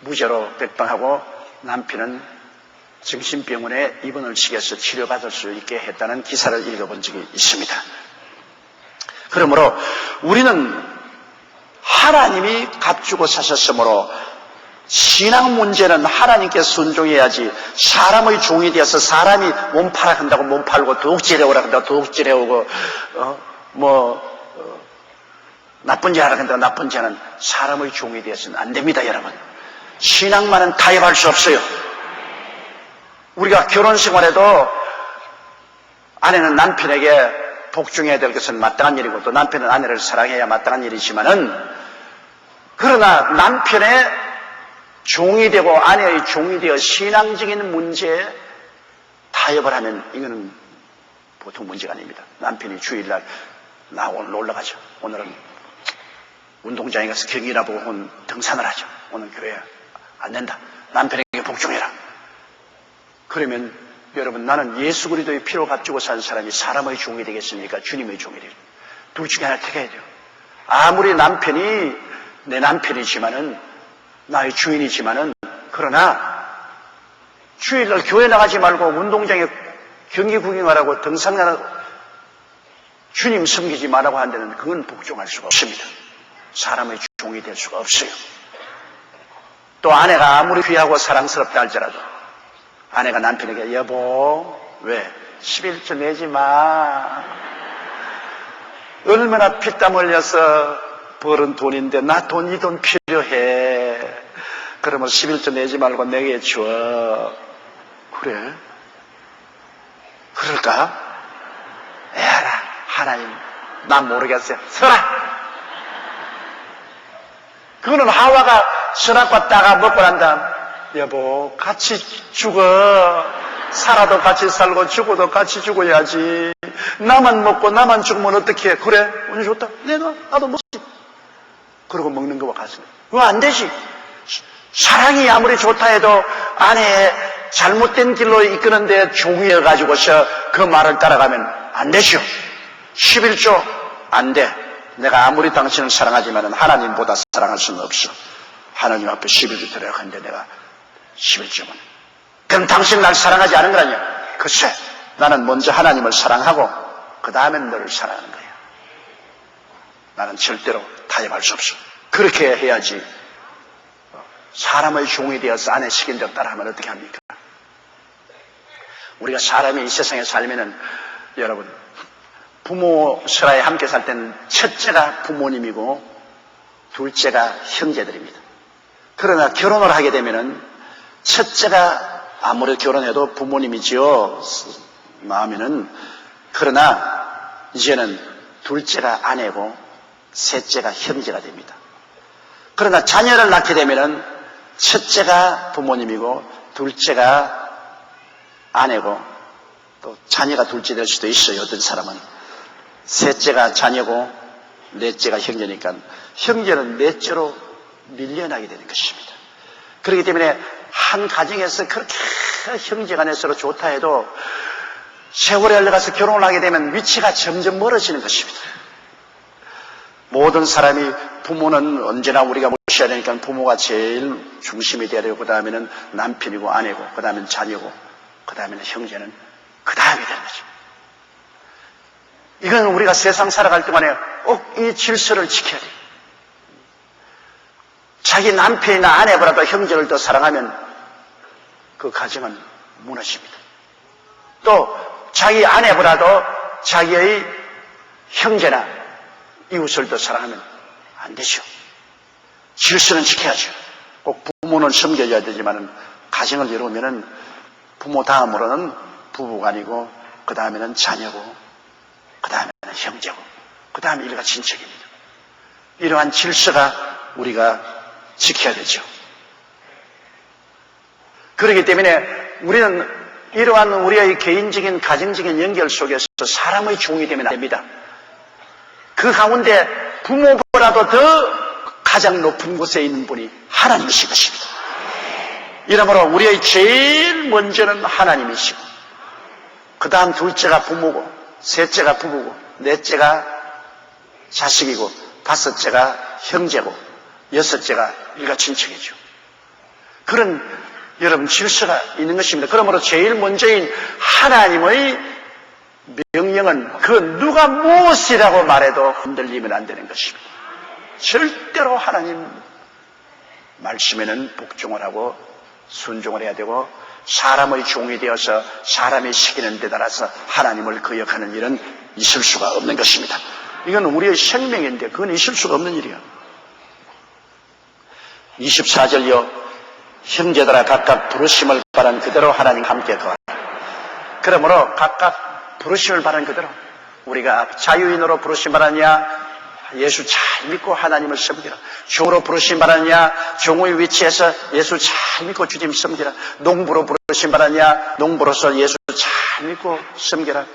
무죄로 백방하고 남편은 정신병원에 입원을 시켜서 치료받을 수 있게 했다는 기사를 읽어본 적이 있습니다. 그러므로 우리는 하나님이 값주고 사셨으므로 신앙 문제는 하나님께 순종해야지 사람의 종이 되어서 사람이 몸 팔아 한다고 몸 팔고 도둑질해오라 한다고 도둑질해오고 나쁜 짓 하라 한다고 나쁜 짓 하는 사람의 종이 되어서는 안 됩니다. 여러분 신앙만은 타협할 수 없어요. 우리가 결혼 생활에도 아내는 남편에게 복종해야 될 것은 마땅한 일이고 또 남편은 아내를 사랑해야 마땅한 일이지만은 그러나 남편의 종이 되고 아내의 종이 되어 신앙적인 문제에 타협을 하면 이거는 보통 문제가 아닙니다. 남편이 주일날 나 오늘 놀러 가자. 오늘은 운동장에 가서 경기나 보고 오늘 등산을 하자. 오늘 교회 안 된다. 남편에게 복종해라. 그러면 여러분 나는 예수 그리스도의 피로 값주고 산 사람이 사람의 종이 되겠습니까? 주님의 종이 되겠습니까? 둘 중에 하나 택해야 돼요. 아무리 남편이 내 남편이지만은 나의 주인이지만은 그러나 주일날 교회 나가지 말고 운동장에 경기 구경하라고 등산하라고 주님 섬기지 말라고 하는 데는 그건 복종할 수가 없습니다. 사람의 종이 될 수가 없어요. 또 아내가 아무리 귀하고 사랑스럽다 할지라도 아내가 남편에게 여보 왜 11조 내지 마. 얼마나 피땀 흘려서 벌은 돈인데 나 돈 이 돈 필요해. 그러면 11조 내지 말고 내게 줘. 그래? 그럴까? 에라 하나님 난 모르겠어요. 서라. 그거는 하와가 선악과 따가 먹고 난 다음 여보 같이 죽어. 살아도 같이 살고 죽어도 같이 죽어야지. 나만 먹고 나만 죽으면 어떻게 해? 그래? 오늘 좋다. 내놔. 나도 먹지. 그러고 먹는 거와 같습니다. 그거 안 되지. 사랑이 아무리 좋다 해도 아내의 잘못된 길로 이끄는데 종이어가지고서 그 말을 따라가면 안 되죠. 11조 안 돼. 내가 아무리 당신을 사랑하지만 하나님보다 사랑할 수는 없어. 하나님 앞에 11조 드려야 하는데 내가 11조만. 그럼 당신 날 사랑하지 않은 거라냐? 글쎄, 나는 먼저 하나님을 사랑하고 그 다음엔 너를 사랑하는 거야. 나는 절대로 타협할 수 없어. 그렇게 해야지. 사람의 종이 되어서 아내 시킨 대로 따라하면 어떻게 합니까? 우리가 사람이 이 세상에 살면은 여러분 부모 설화에 함께 살 때는 첫째가 부모님이고 둘째가 형제들입니다. 그러나 결혼을 하게 되면은 첫째가 아무리 결혼해도 부모님이지요. 마음에는. 그러나 이제는 둘째가 아내고 셋째가 형제가 됩니다. 그러나 자녀를 낳게 되면은 첫째가 부모님이고 둘째가 아내고 또 자녀가 둘째 될 수도 있어요. 어떤 사람은. 셋째가 자녀고 넷째가 형제니까 형제는 넷째로 밀려나게 되는 것입니다. 그렇기 때문에 한 가정에서 그렇게 형제간에 서로 좋다 해도 세월에 흘러가서 결혼을 하게 되면 위치가 점점 멀어지는 것입니다. 모든 사람이 부모는 언제나 우리가 모셔야 되니까 부모가 제일 중심이 되어야 되고 그 다음에는 남편이고 아내고 그 다음에는 자녀고 그 다음에는 형제는 그 다음이 되는 거죠. 이건 우리가 세상 살아갈 동안에 꼭 이 질서를 지켜야 돼요. 자기 남편이나 아내보다도 형제를 더 사랑하면 그 가정은 무너집니다. 또 자기 아내보다도 자기의 형제나 이웃을 더 사랑하면 안 되죠. 질서는 지켜야죠. 꼭 부모는 섬겨줘야 되지만 가정을 이루면은 부모 다음으로는 부부간이고 그 다음에는 자녀고 그 다음에는 형제고 그 다음에 일가 친척입니다. 이러한 질서가 우리가 지켜야 되죠. 그렇기 때문에 우리는 이러한 우리의 개인적인 가정적인 연결 속에서 사람의 종이 되면 안 됩니다. 그 가운데 부모보다도 더 가장 높은 곳에 있는 분이 하나님이신 것입니다. 이러므로 우리의 제일 먼저는 하나님이시고 그 다음 둘째가 부모고 셋째가 부부고 넷째가 자식이고 다섯째가 형제고 여섯째가 일가 친척이죠. 그런 여러분 질서가 있는 것입니다. 그러므로 제일 먼저인 하나님의 명령은 그 누가 무엇이라고 말해도 흔들리면 안 되는 것입니다. 절대로 하나님 말씀에는 복종을 하고 순종을 해야 되고 사람의 종이 되어서 사람이 시키는 데 따라서 하나님을 거역하는 일은 있을 수가 없는 것입니다. 이건 우리의 생명인데 그건 있을 수가 없는 일이야. 24절요. 형제들아 각각 부르심을 바란 그대로 하나님 함께 거하라. 그러므로 각각 부르심을 받은 그대로 우리가 자유인으로 부르심 받았냐? 예수 잘 믿고 하나님을 섬기라. 종으로 부르심 받았냐? 종의 위치에서 예수 잘 믿고 주님 섬기라. 농부로 부르심 받았냐? 농부로서 예수 잘 믿고 섬기라.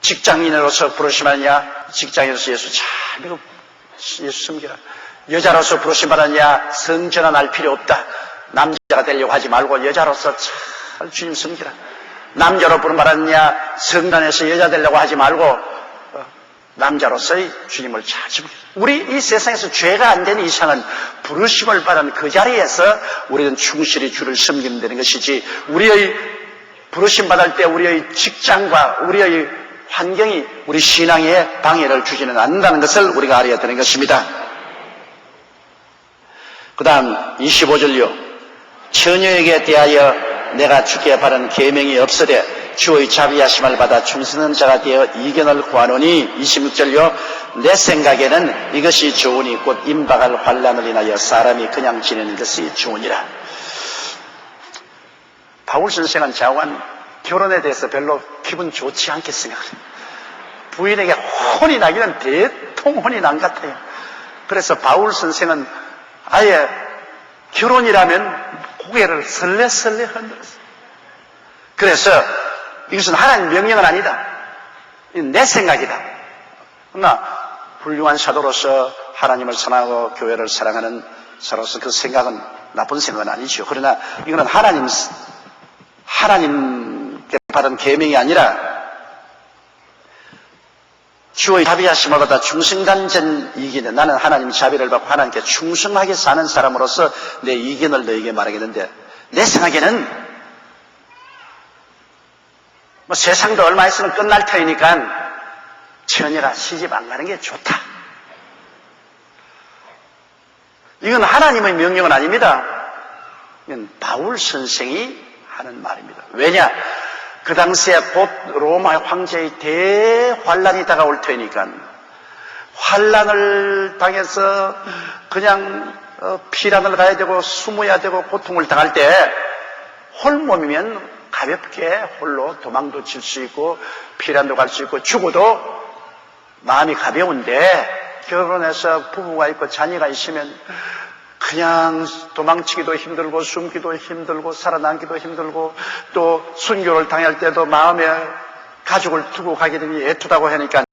직장인으로서 부르심 받았냐? 직장인으로서 예수 잘 믿고 예수 섬기라. 여자로서 부르심 받았냐? 성전환 할 필요 없다. 남자가 되려고 하지 말고 여자로서 잘 주님 섬기라. 남자로 부름 받았냐? 성단에서 여자 되려고 하지 말고 남자로서의 주님을 잘 섬기라. 우리 이 세상에서 죄가 안 되는 이상은 부르심을 받은 그 자리에서 우리는 충실히 주를 섬기면 되는 것이지, 우리의 부르심 받을 때 우리의 직장과 우리의 환경이 우리 신앙에 방해를 주지는 않는다는 것을 우리가 알아야 되는 것입니다. 그 다음 25절요. 처녀에게 대하여 내가 주께 바른 계명이 없으되 주의 자비하심을 받아 충성한 자가 되어 이견을 구하노니 26절요. 내 생각에는 이것이 좋으니 곧 임박할 환난을 인하여 사람이 그냥 지내는 것이 좋으니라. 바울 선생은 자관 결혼에 대해서 별로 기분 좋지 않게 생각해요. 부인에게 혼이 나기는 대통 혼이 난 것 같아요. 그래서 바울 선생은 아예 결혼이라면 고개를 설레설레 흔들었어요. 그래서 이것은 하나님 명령은 아니다. 내 생각이다. 그러나 훌륭한 사도로서 하나님을 사랑하고 교회를 사랑하는 사로서 그 생각은 나쁜 생각은 아니죠. 그러나 이거는 하나님께 받은 계명이 아니라 주의 자비하심을 받아 충성간전 이기는, 나는 하나님 자비를 받고 하나님께 충성하게 사는 사람으로서 내 이견을 너에게 말하겠는데, 내 생각에는 세상도 얼마 있으면 끝날 터이니까 처녀라 시집 안 가는 게 좋다. 이건 하나님의 명령은 아닙니다. 이건 바울 선생이 하는 말입니다. 왜냐? 그 당시에 곧 로마 황제의 대환란이 다가올 테니까 환란을 당해서 그냥 피란을 가야 되고 숨어야 되고 고통을 당할 때 홀몸이면 가볍게 홀로 도망도 칠 수 있고 피란도 갈 수 있고 죽어도 마음이 가벼운데, 결혼해서 부부가 있고 자녀가 있으면 그냥 도망치기도 힘들고 숨기도 힘들고 살아남기도 힘들고 또 순교를 당할 때도 마음에 가족을 두고 가게 되니 애투다고 하니까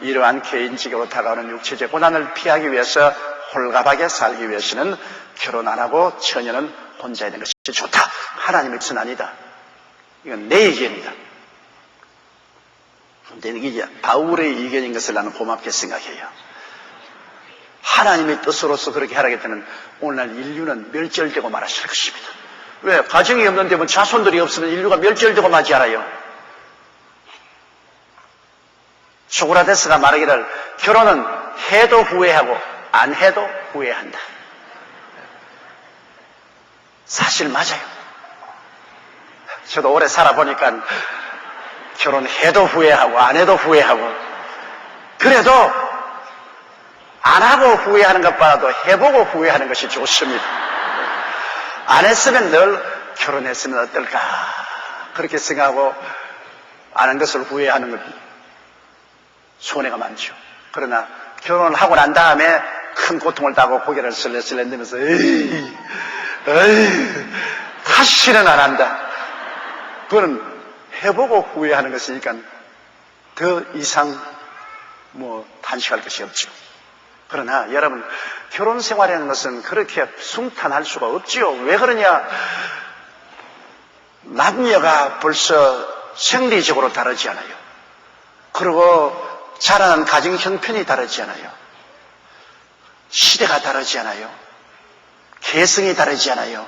이러한 개인적으로 다가오는 육체적 고난을 피하기 위해서 홀가하게 살기 위해서는 결혼 안 하고 처녀는 혼자 있는 것이 좋다. 하나님의 뜻은 아니다. 이건 내 의견이다. 근데 이게 바울의 의견인 것을 나는 고맙게 생각해요. 하나님의 뜻으로서 그렇게 하라겠다면 오늘날 인류는 멸절되고 말았을 것입니다. 왜? 가정이 없는데 뭐 자손들이 없으면 인류가 멸절되고 마지 않아요. 소크라테스가 말하기를 결혼은 해도 후회하고 안 해도 후회한다. 사실 맞아요. 저도 오래 살아보니까 결혼해도 후회하고 안 해도 후회하고, 그래도 안 하고 후회하는 것보다도 해보고 후회하는 것이 좋습니다. 안 했으면 늘 결혼했으면 어떨까 그렇게 생각하고 안 한 것을 후회하는 것 손해가 많죠. 그러나 결혼을 하고 난 다음에 큰 고통을 당하고 고개를 설레설레 흔들면서 에이 다시는 안 한다. 그거는 해보고 후회하는 것이니까 더 이상 탄식할 것이 없죠. 그러나 여러분, 결혼 생활이라는 것은 그렇게 순탄할 수가 없지요. 왜 그러냐? 남녀가 벌써 생리적으로 다르지 않아요. 그리고 자라는 가정 형편이 다르지 않아요. 시대가 다르지 않아요. 개성이 다르지 않아요.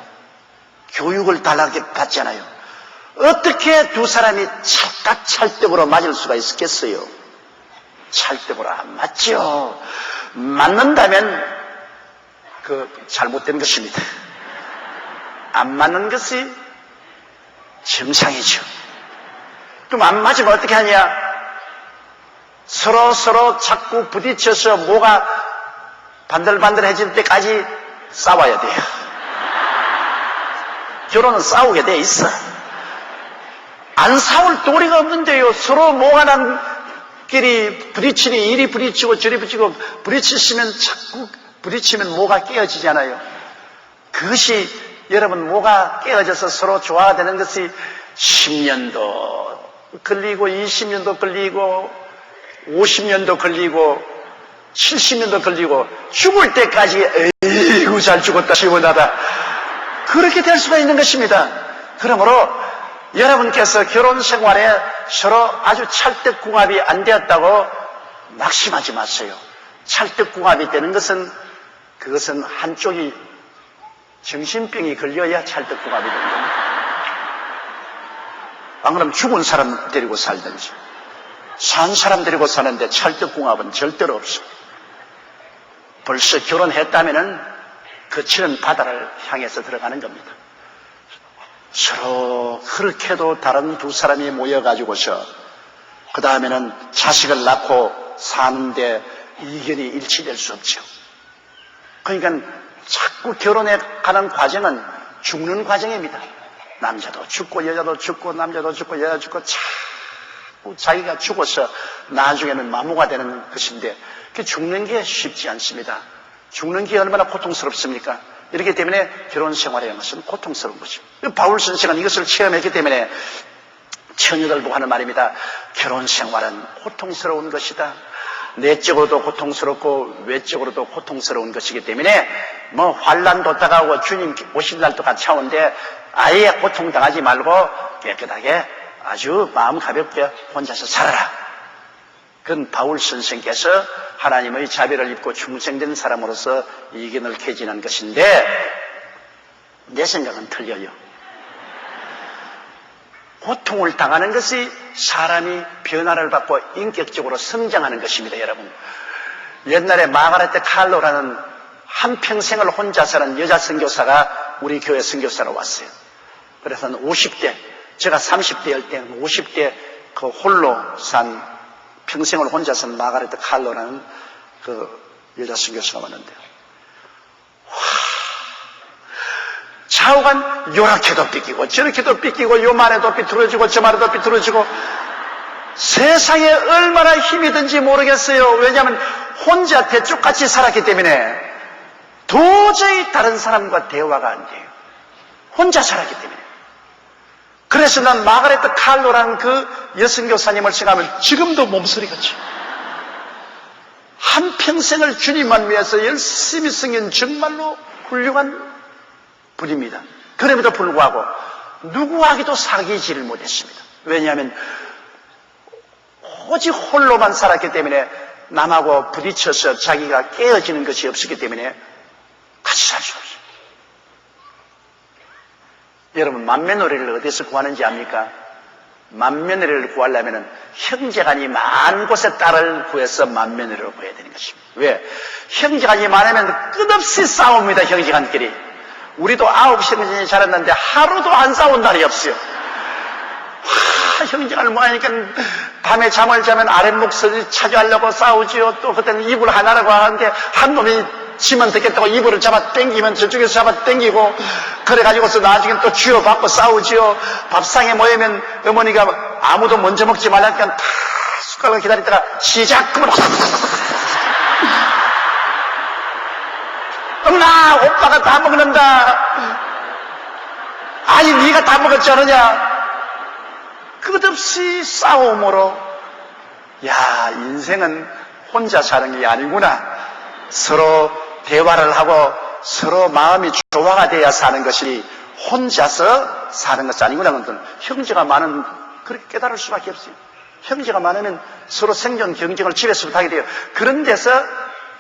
교육을 다르게 받지 않아요. 어떻게 두 사람이 찰떡으로 맞을 수가 있겠어요? 찰떡으로 안 맞죠. 맞는다면 그 잘못된 것입니다. 안 맞는 것이 정상이죠. 그럼 안 맞으면 어떻게 하냐? 서로 자꾸 부딪혀서 뭐가 반들반들해질 때까지 싸워야 돼요. 결혼은 싸우게 돼 있어. 안 싸울 도리가 없는데요. 서로 모아난 끼리 부딪히니 이리 부딪히고 저리 부딪히고 자꾸 부딪히면 모가 깨어지잖아요. 그것이 여러분 모가 깨어져서 서로 조화가 되는 것이 10년도 걸리고 20년도 걸리고 50년도 걸리고 70년도 걸리고 죽을 때까지 에이구 잘 죽었다 시원하다 그렇게 될 수가 있는 것입니다. 그러므로 여러분께서 결혼 생활에 서로 아주 찰떡궁합이 안 되었다고 낙심하지 마세요. 찰떡궁합이 되는 것은 그것은 한쪽이 정신병이 걸려야 찰떡궁합이 되는 겁니다. 안 그러면 죽은 사람 데리고 살든지 산 사람 데리고 사는데 찰떡궁합은 절대로 없어. 벌써 결혼했다면은 거칠은 바다를 향해서 들어가는 겁니다. 서로 그렇게도 다른 두 사람이 모여가지고서 그 다음에는 자식을 낳고 사는데 이견이 일치될 수 없죠. 그러니까 자꾸 결혼해 가는 과정은 죽는 과정입니다. 남자도 죽고 여자도 죽고 남자도 죽고 여자도 죽고 자꾸 자기가 죽어서 나중에는 마모가 되는 것인데 그 죽는 게 쉽지 않습니다. 죽는 게 얼마나 고통스럽습니까? 이렇기 때문에 결혼 생활이라는 것은 고통스러운 거죠. 바울 선생은 이것을 체험했기 때문에 처녀들 보고 하는 말입니다. 결혼 생활은 고통스러운 것이다. 내적으로도 고통스럽고 외적으로도 고통스러운 것이기 때문에 뭐 환난도 다가오고 주님 오실 날도 같이 오는데 아예 고통당하지 말고 깨끗하게 아주 마음 가볍게 혼자서 살아라. 그건 바울 선생께서 하나님의 자비를 입고 충성된 사람으로서 이견을 개진한 것인데 내 생각은 틀려요. 고통을 당하는 것이 사람이 변화를 받고 인격적으로 성장하는 것입니다. 여러분, 옛날에 마가레트 칼로라는 한평생을 혼자 사는 여자 선교사가 우리 교회 선교사로 왔어요. 그래서 50대, 제가 30대일 때 50대 그 홀로 산 평생을 혼자 산 마가레트 칼로라는 그 여자 선교사가 왔는데 좌우간 요렇게도 삐끼고 저렇게도 삐끼고 요 말에도 삐뚤어지고 저 말에도 삐뚤어지고 세상에 얼마나 힘이 든지 모르겠어요. 왜냐하면 혼자 대쪽같이 살았기 때문에 도저히 다른 사람과 대화가 안 돼요. 혼자 살았기 때문에. 그래서 난 마가레트 칼로라는 그 여선교사님을 생각하면 지금도 몸소리가 쳐. 한평생을 주님만 위해서 열심히 섬긴 정말로 훌륭한 분입니다. 그럼에도 불구하고 누구하기도 사귀지를 못했습니다. 왜냐하면 오직 홀로만 살았기 때문에 남하고 부딪혀서 자기가 깨어지는 것이 없었기 때문에 같이 살 수 없어요. 여러분, 만면노래를 어디서 구하는지 압니까? 만면노래를 구하려면 형제간이 많은 곳에 딸을 구해서 만면노래를 구해야 되는 것입니다. 왜? 형제간이 많으면 끝없이 싸웁니다. 형제간끼리. 우리도 9형제간이 자랐는데 하루도 안 싸운 날이 없어요. 형제간을 모아니까 밤에 잠을 자면 아랫목소리 차지하려고 싸우지요. 또 그때는 이불 하나라고 하는데 한 놈이 지면 되겠다고 이불을 잡아 당기면 저쪽에서 잡아 당기고 그래가지고서 나중에 또 쥐어받고 싸우지요. 밥상에 모이면 어머니가 아무도 먼저 먹지 말라니까 다 숟가락을 기다리다가 시작! 그러면 엄마 오빠가 다 먹는다. 아니 네가 다 먹었지 않느냐. 끝없이 싸움으로 야 인생은 혼자 사는 게 아니구나. 서로 대화를 하고 서로 마음이 조화가 돼야 사는 것이 혼자서 사는 것이 아니구나. 형제가 많은 그렇게 깨달을 수밖에 없어요. 형제가 많으면 서로 생존 경쟁을 집에서부터 하게 돼요. 그런 데서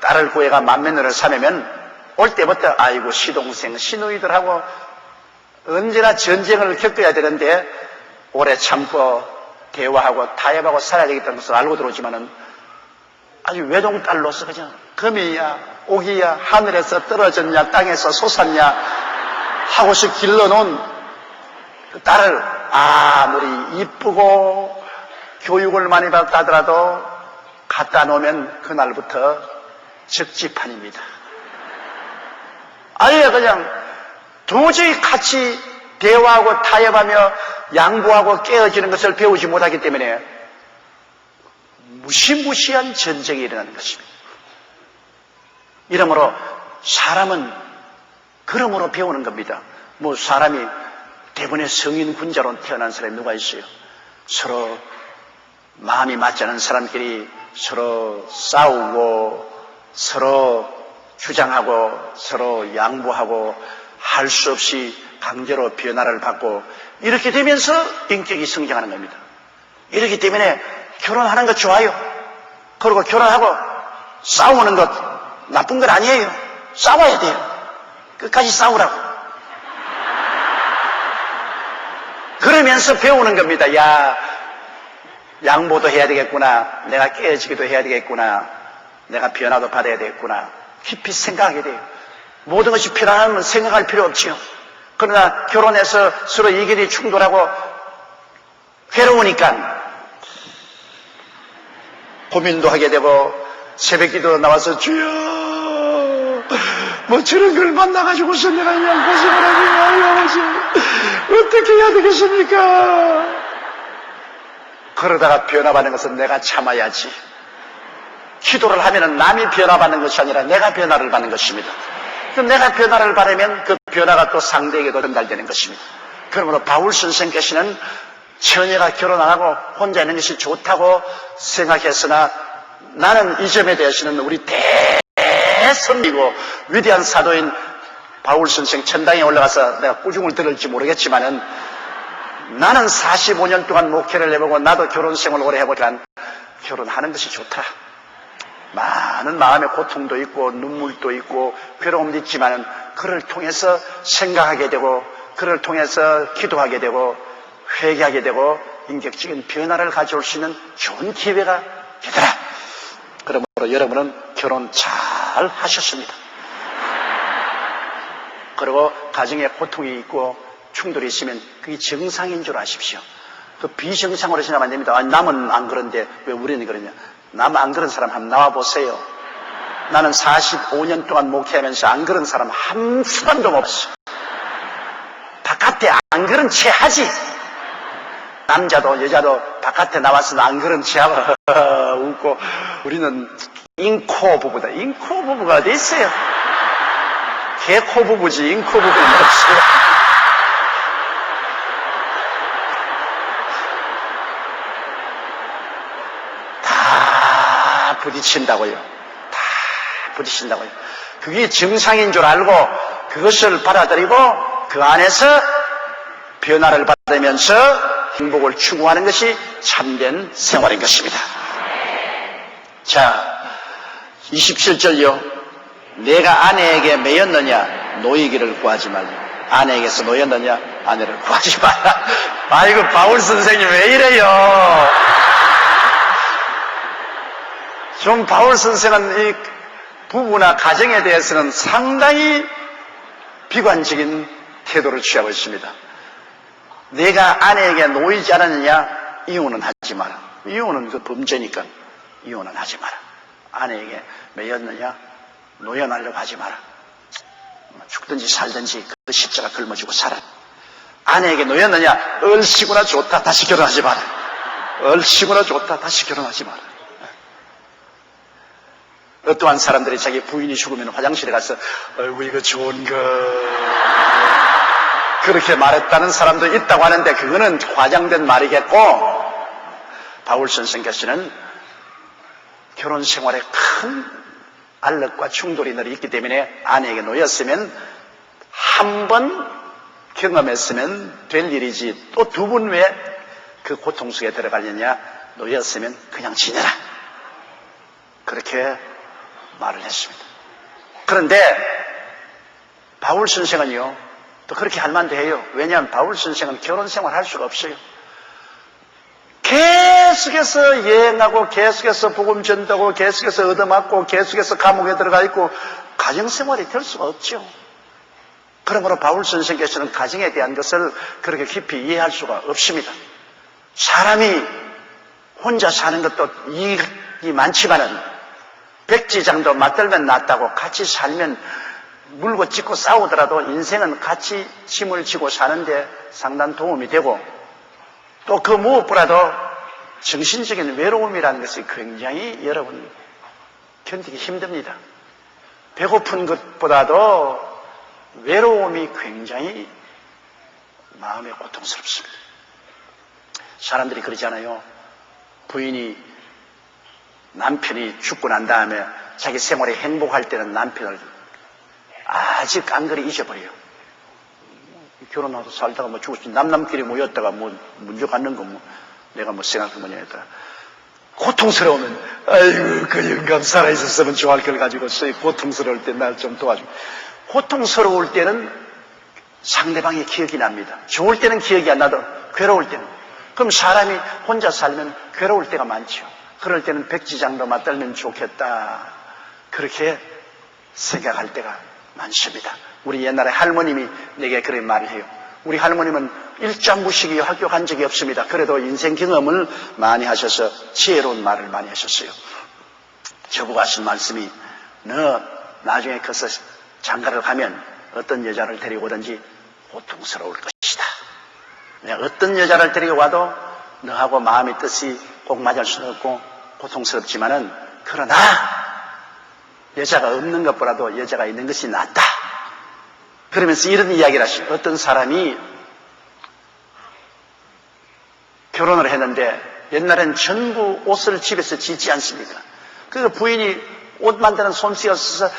딸을 구해가 맏며느리를 삼으면 올 때부터 아이고 시동생 시누이들하고 언제나 전쟁을 겪어야 되는데 오래 참고 대화하고 타협하고 살아야 되겠다는 것을 알고 들어오지만은 아주 외동딸로서 그냥 금이야 옥이야 하늘에서 떨어졌냐 땅에서 솟았냐 하고서 길러놓은 그 딸을 아무리 이쁘고 교육을 많이 받았다 하더라도 갖다 놓으면 그날부터 적지판입니다. 아예 그냥 도저히 같이 대화하고 타협하며 양보하고 깨어지는 것을 배우지 못하기 때문에 무시무시한 전쟁이 일어나는 것입니다. 이러므로 사람은 그러므로 배우는 겁니다. 뭐 사람이 대부분의 성인 군자로 태어난 사람이 누가 있어요? 서로 마음이 맞지 않은 사람끼리 서로 싸우고 서로 주장하고 서로 양보하고 할 수 없이 강제로 변화를 받고 이렇게 되면서 인격이 성장하는 겁니다. 이렇기 때문에 결혼하는 것 좋아요. 그리고 결혼하고 싸우는 것 나쁜 건 아니에요. 싸워야 돼요. 끝까지 싸우라고. 그러면서 배우는 겁니다. 야, 양보도 해야 되겠구나. 내가 깨어지기도 해야 되겠구나. 내가 변화도 받아야 되겠구나. 깊이 생각하게 돼요. 모든 것이 필요하면 생각할 필요 없지요. 그러나 결혼해서 서로 의견이 충돌하고 괴로우니까 고민도 하게 되고 새벽기도 나와서 주여 뭐 저런 걸 만나가지고서 내가 그냥 고생을 하게 어떻게 해야 되겠습니까? 그러다가 변화받는 것은 내가 참아야지. 기도를 하면은 남이 변화받는 것이 아니라 내가 변화를 받는 것입니다. 그럼 내가 변화를 받으면 그 변화가 또 상대에게도 전달되는 것입니다. 그러므로 바울 선생께서는 처녀가 결혼 안 하고 혼자 있는 것이 좋다고 생각했으나 나는 이 점에 대해서는 우리 대선이고 위대한 사도인 바울 선생 천당에 올라가서 내가 꾸중을 들을지 모르겠지만은 나는 45년 동안 목회를 해보고 나도 결혼 생활을 오래 해보니까 결혼하는 것이 좋더라. 많은 마음의 고통도 있고 눈물도 있고 괴로움도 있지만은 그를 통해서 생각하게 되고 그를 통해서 기도하게 되고 회개하게 되고 인격적인 변화를 가져올 수 있는 좋은 기회가 되더라. 그러므로 여러분은 결혼 잘 하셨습니다. 그리고 가정에 고통이 있고 충돌이 있으면 그게 정상인 줄 아십시오. 그 비정상으로 생각하면 안 됩니다. 아니, 남은 안 그런데 왜 우리는 그러냐. 남 안 그런 사람 한번 나와보세요. 나는 45년 동안 목회하면서 안 그런 사람 한 사람도 없어. 바깥에 안 그런 채 하지. 남자도 여자도 바깥에 나와서 안 그런 채 하고 웃고 우리는 인코 부부다. 인코 부부가 어디 있어요? 개코 부부지 인코 부부는 없어요. 다 부딪힌다고요. 다 부딪힌다고요. 그게 정상인 줄 알고 그것을 받아들이고 그 안에서 변화를 받으면서 행복을 추구하는 것이 참된 생활인 것입니다. 자, 27절요. 내가 아내에게 매였느냐 노이기를 구하지 말라. 아내에게서 노였느냐 아내를 구하지 말라. 아이고 바울 선생님 왜 이래요? 좀 바울 선생은 이 부부나 가정에 대해서는 상당히 비관적인 태도를 취하고 있습니다. 내가 아내에게 놓이지 않았느냐 이혼은 하지 마라. 이혼은 그 범죄니까 이혼은 하지 마라. 아내에게 매였느냐 노연하려고 하지 마라. 죽든지 살든지 그 십자가 짊어지고 살아. 아내에게 노였느냐 얼씨구나 좋다 다시 결혼하지 마라. 얼씨구나 좋다 다시 결혼하지 마라. 어떠한 사람들이 자기 부인이 죽으면 화장실에 가서 아이고 이거 좋은가 그렇게 말했다는 사람도 있다고 하는데 그거는 과장된 말이겠고 바울 선생께서는 결혼 생활에 큰 알력과 충돌이 늘 있기 때문에 아내에게 놓였으면 한 번 경험했으면 될 일이지 또 두 번 왜 그 고통 속에 들어가려냐. 놓였으면 그냥 지내라. 그렇게 말을 했습니다. 그런데 바울 선생은요 또 그렇게 할 만도 해요. 왜냐하면 바울 선생은 결혼 생활 할 수가 없어요. 계속해서 여행하고 계속해서 복음 전도하고 계속해서 얻어맞고 계속해서 감옥에 들어가 있고 가정생활이 될 수가 없죠. 그러므로 바울 선생께서는 가정에 대한 것을 그렇게 깊이 이해할 수가 없습니다. 사람이 혼자 사는 것도 이익이 많지만은 백지장도 맞들면 낫다고 같이 살면 물고 찢고 싸우더라도 인생은 같이 짐을 지고 사는데 상당한 도움이 되고, 또 그 무엇보다도 정신적인 외로움이라는 것이 굉장히 여러분 견디기 힘듭니다. 배고픈 것보다도 외로움이 굉장히 마음에 고통스럽습니다. 사람들이 그러잖아요. 부인이, 남편이 죽고 난 다음에 자기 생활에 행복할 때는 남편을 아주 깡그리 잊어버려요. 결혼하고 살다가 뭐 죽었지, 남남끼리 모였다가 뭐 문제 갖는 거 뭐 내가 뭐 생각해보냐 했더라. 고통스러우면, 아이고 그 영감 살아있었으면 좋아할 걸 가지고 고통스러울 때 날 좀 도와줘. 고통스러울 때는 상대방의 기억이 납니다. 좋을 때는 기억이 안 나도 괴로울 때는. 그럼 사람이 혼자 살면 괴로울 때가 많죠. 그럴 때는 백지장도 맞들면 좋겠다, 그렇게 생각할 때가 많습니다. 우리 옛날에 할머님이 내게 그런 말을 해요. 우리 할머님은 일자무식이 학교 간 적이 없습니다. 그래도 인생 경험을 많이 하셔서 지혜로운 말을 많이 하셨어요. 저보고 하신 말씀이, 너 나중에 커서 장가를 가면 어떤 여자를 데리고 오든지 고통스러울 것이다. 내가 어떤 여자를 데리고 와도 너하고 마음의 뜻이 꼭 맞을 수는 없고 고통스럽지만은, 그러나 여자가 없는 것보다도 여자가 있는 것이 낫다. 그러면서 이런 이야기를 하시죠. 어떤 사람이 결혼을 했는데 옛날엔 전부 옷을 집에서 짓지 않습니까? 그 부인이 옷 만드는 솜씨가 없어서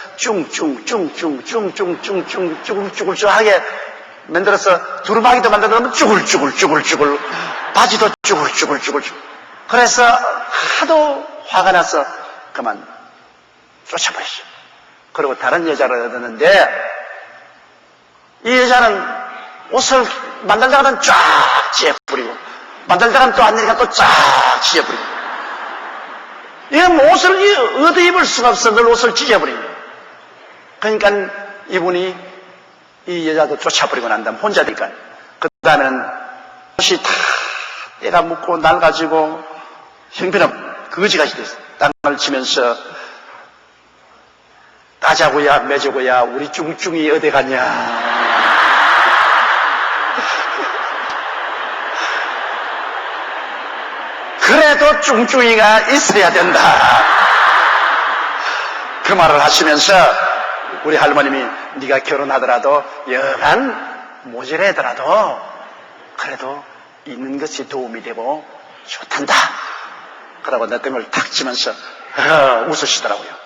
쭈글쭈글하게 만들어서 두루마기도 만들어 놓으면 쭈글쭈글, 바지도 쭈글쭈글. 그래서 하도 화가 나서 그만 쫓아버렸어요. 그리고 다른 여자를 얻었는데, 이 여자는 옷을 만들다가는 쫙 찢어버리고, 만들다가는 또 안 되니까 또 쫙 찢어버리고. 이건 옷을 얻어 입을 수가 없어. 늘 옷을 찢어버리고. 그러니까 이분이 이 여자도 쫓아버리고 난 다음 혼자 되니까, 그 다음에는 옷이 다 때가 묻고 낡아지고 형편없 거지같이 됐어요. 땅을 치면서, 따자고야 매자고야 우리 쭝쭝이 어디 갔냐. 그래도 쭝쭝이가 있어야 된다. 그 말을 하시면서 우리 할머님이, 네가 결혼하더라도 여간 모자라더라도 그래도 있는 것이 도움이 되고 좋단다. 그러고 내 등을 탁 치면서 웃으시더라고요.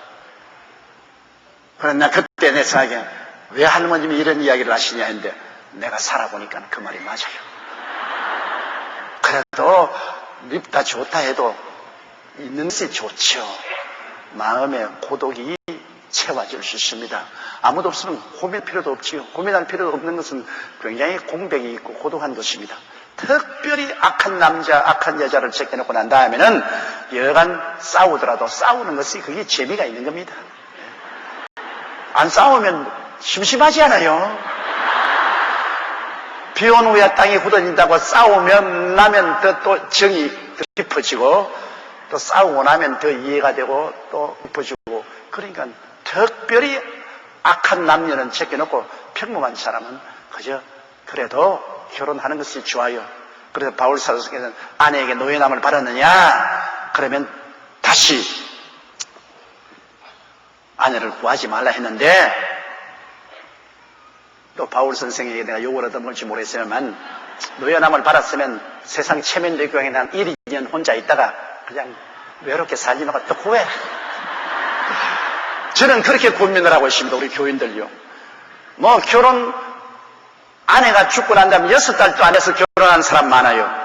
그러나 그때 내 생각에 왜 할머님이 이런 이야기를 하시냐 했는데, 내가 살아보니까 그 말이 맞아요. 그래도 밉다 좋다 해도 있는 것이 좋죠. 마음의 고독이 채워질 수 있습니다. 아무도 없으면 고민할 필요도 없지요. 고민할 필요도 없는 것은 굉장히 공백이 있고 고독한 것입니다. 특별히 악한 남자, 악한 여자를 제껴놓고 난 다음에는 여간 싸우더라도 싸우는 것이 그게 재미가 있는 겁니다. 안 싸우면 심심하지 않아요? 비 온 후에 땅이 굳어진다고 싸우면 나면 또 정이 더 깊어지고, 또 싸우고 나면 더 이해가 되고 또 깊어지고. 그러니까 특별히 악한 남녀는 제껴놓고 평범한 사람은 그저 그래도 결혼하는 것이 좋아요. 그래서 바울 사도서에서는 아내에게 노예남을 받았느냐? 그러면 다시 아내를 구하지 말라 했는데, 또 바울 선생에게 내가 욕을 얻어먹을지 모르겠으면, 노예남을 받았으면 세상 체면대 교회에 한 1, 2년 혼자 있다가 그냥 외롭게 살지 말고 또 구해. 저는 그렇게 고민을 하고 있습니다. 우리 교인들요. 뭐 아내가 죽고 난 다음에 6달도 안 해서 결혼한 사람 많아요.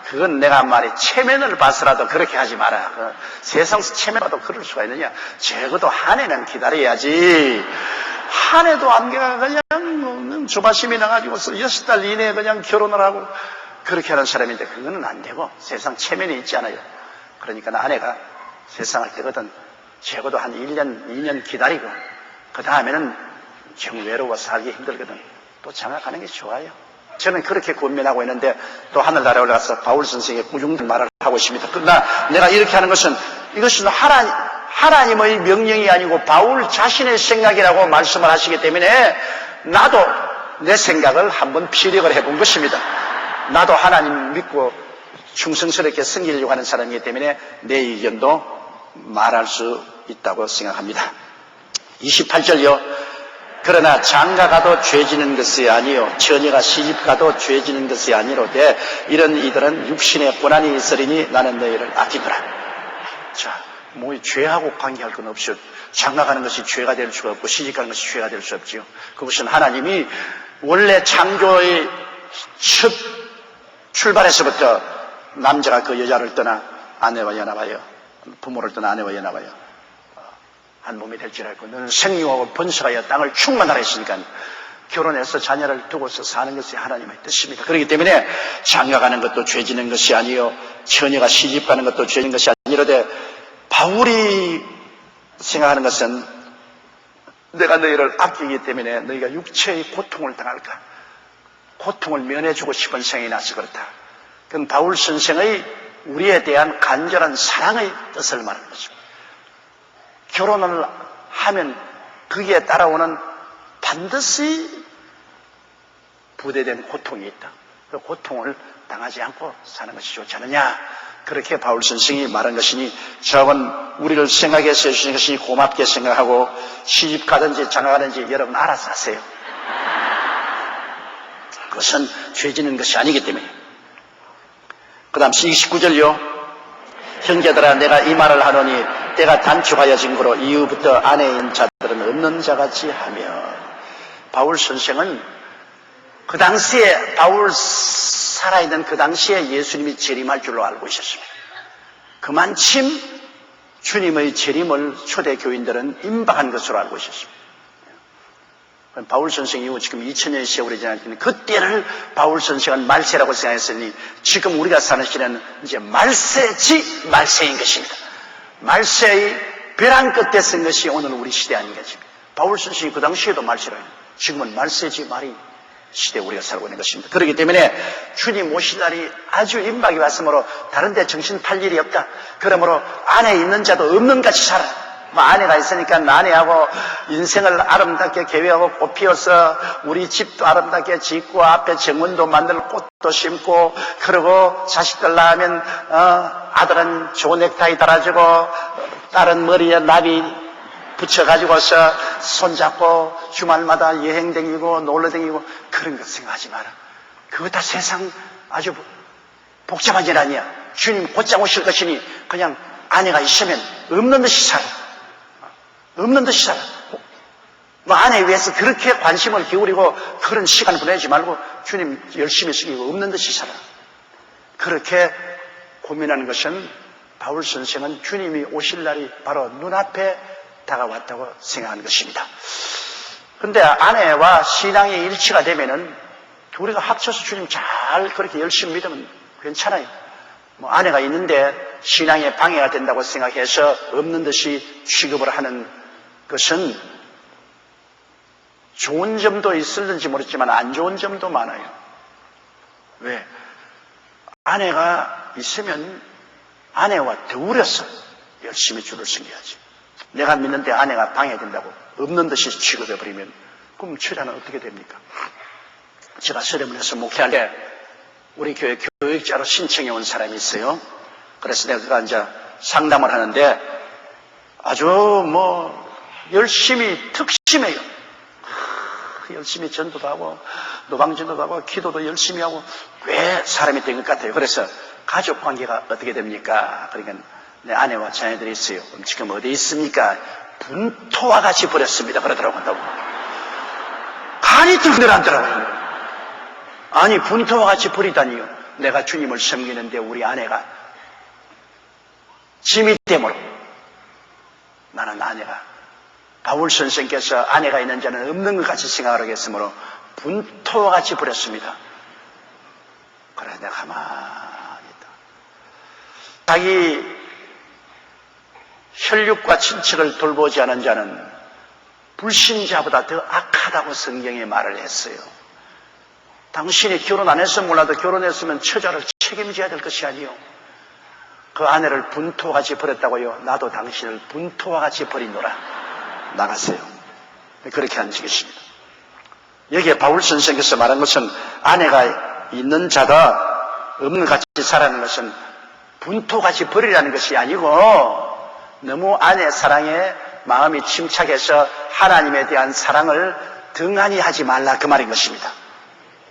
그건 내가 말이 체면을 봐서라도 그렇게 하지 마라. 세상에서 체면봐도 그럴 수가 있느냐. 적어도 한 해는 기다려야지. 한 해도 안 가 그냥 조바심이 나가지고 6달 이내에 그냥 결혼을 하고 그렇게 하는 사람인데, 그거는 안 되고 세상 체면이 있잖아요. 그러니까 아내가 세상을 때거든 적어도 한 1년, 2년 기다리고 그 다음에는 정 외로워 살기 힘들거든 또 장가가는 게 좋아요. 저는 그렇게 고민하고 있는데, 또 하늘나라에 올라가서 바울 선생의 꾸중된 말을 하고 있습니다. 그러나 내가 이렇게 하는 것은, 이것은 하나님의 명령이 아니고 바울 자신의 생각이라고 말씀을 하시기 때문에 나도 내 생각을 한번 피력을 해본 것입니다. 나도 하나님 믿고 충성스럽게 섬기려고 하는 사람이기 때문에 내 의견도 말할 수 있다고 생각합니다. 28절요. 그러나 장가가도 죄지는 것이 아니요 처녀가 시집가도 죄지는 것이 아니로되 이런 이들은 육신의 고난이 있으리니 나는 너희를 아끼노라. 자, 뭐 죄하고 관계할 건 없죠. 장가가는 것이 죄가 될 수가 없고 시집가는 것이 죄가 될 수 없지요. 그것은 하나님이 원래 창조의 첫 출발에서부터 남자가 그 여자를 떠나 아내와 연합하여 부모를 떠나 아내와 연합하여 한 몸이 될지라고 너는 생육하고 번성하여 땅을 충만하라 했으니까 결혼해서 자녀를 두고서 사는 것이 하나님의 뜻입니다. 그렇기 때문에 장가가는 것도 죄지는 것이 아니요 처녀가 시집가는 것도 죄지는 것이 아니로되 바울이 생각하는 것은 내가 너희를 아끼기 때문에 너희가 육체의 고통을 당할까 고통을 면해주고 싶은 생각이 나서 그렇다. 그건 바울 선생의 우리에 대한 간절한 사랑의 뜻을 말하는 것입니다. 결혼을 하면 거기에 따라오는 반드시 부대된 고통이 있다. 그 고통을 당하지 않고 사는 것이 좋지 않느냐. 그렇게 바울 선생이 말한 것이니 저건 우리를 생각해서 해주신 것이니 고맙게 생각하고 시집 가든지 장가 가든지 여러분 알아서 하세요. 그것은 죄지는 것이 아니기 때문에. 그 다음 29절요. 형제들아 내가 이 말을 하노니 때가 단축하여진 거로 이후부터 아내에 있는 자들은 없는 자같이 하며 바울 선생은 그 당시에 바울 살아있는 그 당시에 예수님이 재림할 줄로 알고 있었습니다. 그만큼 주님의 재림을 초대 교인들은 임박한 것으로 알고 있었습니다. 바울 선생 이후 지금 2000년의 세월이 지났는데 그때를 바울 선생은 말세라고 생각했으니 지금 우리가 사는 시대는 이제 말세지 말세인 것입니다. 말세의 벼랑 끝에 쓴 것이 오늘 우리 시대 아닌 것입니다. 바울 선생이 그 당시에도 말세라 했는데 지금은 말세지 말이 시대에 우리가 살고 있는 것입니다. 그렇기 때문에 주님 오실 날이 아주 임박이 왔으므로 다른 데 정신 팔 일이 없다. 그러므로 안에 있는 자도 없는 같이 살아. 뭐 아내가 있으니까 아내하고 인생을 아름답게 계획하고 꽃 피워서 우리 집도 아름답게 짓고 앞에 정원도 만들고 꽃도 심고 그러고 자식들 낳으면 아들은 좋은 넥타이 달아주고 딸은 머리에 나비 붙여가지고서 손잡고 주말마다 여행 다니고 놀러 다니고 그런 거 생각하지 마라. 그거 다 세상 아주 복잡한 일 아니야. 주님 곧장 오실 것이니 그냥 아내가 있으면 없는 듯이 살아. 없는 듯이 살아. 뭐 아내에 위해서 그렇게 관심을 기울이고 그런 시간 보내지 말고 주님 열심히 쓰기고 없는 듯이 살아. 그렇게 고민하는 것은 바울 선생은 주님이 오실 날이 바로 눈앞에 다가왔다고 생각하는 것입니다. 그런데 아내와 신앙이 일치가 되면은 우리가 합쳐서 주님 잘 그렇게 열심히 믿으면 괜찮아요. 뭐 아내가 있는데 신앙에 방해가 된다고 생각해서 없는 듯이 취급을 하는 것은 좋은 점도 있을는지 모르지만 안 좋은 점도 많아요. 왜? 아내가 있으면 아내와 더불어서 열심히 주를 섬겨야지. 내가 믿는데 아내가 방해된다고 없는 듯이 취급해버리면 그럼 처자는 어떻게 됩니까? 제가 서대문에서 목회할 때 우리 교회 교육자로 신청해 온 사람이 있어요. 그래서 내가 이제 상담을 하는데 아주 뭐 열심히 특심해요. 열심히 전도도 하고 노방전도도 하고 기도도 열심히 하고 꽤 사람이 된 것 같아요. 그래서 가족 관계가 어떻게 됩니까? 그러니까 내 아내와 자녀들이 있어요. 그럼 지금 어디 있습니까? 분토와 같이 버렸습니다. 그러더라고요. 간이 뚫 내려앉더라고요. 아니 분토와 같이 버리다니요. 내가 주님을 섬기는데 우리 아내가 짐이 되므로 나는 아내가 바울 선생께서 아내가 있는 자는 없는 것 같이 생각을 하겠으므로 분토와 같이 버렸습니다. 그래 내가 가만히 있다. 자기 혈육과 친척을 돌보지 않은 자는 불신자보다 더 악하다고 성경에 말을 했어요. 당신이 결혼 안 했으면 몰라도 결혼했으면 처자를 책임져야 될 것이 아니요. 그 아내를 분토와 같이 버렸다고요. 나도 당신을 분토와 같이 버리노라. 나가세요. 그렇게 한 적이 있습니다. 여기에 바울 선생께서 말한 것은 아내가 있는 자다 없는 같이 살아가는 것은 분토같이 버리라는 것이 아니고 너무 아내 사랑에 마음이 침착해서 하나님에 대한 사랑을 등한히 하지 말라 그 말인 것입니다.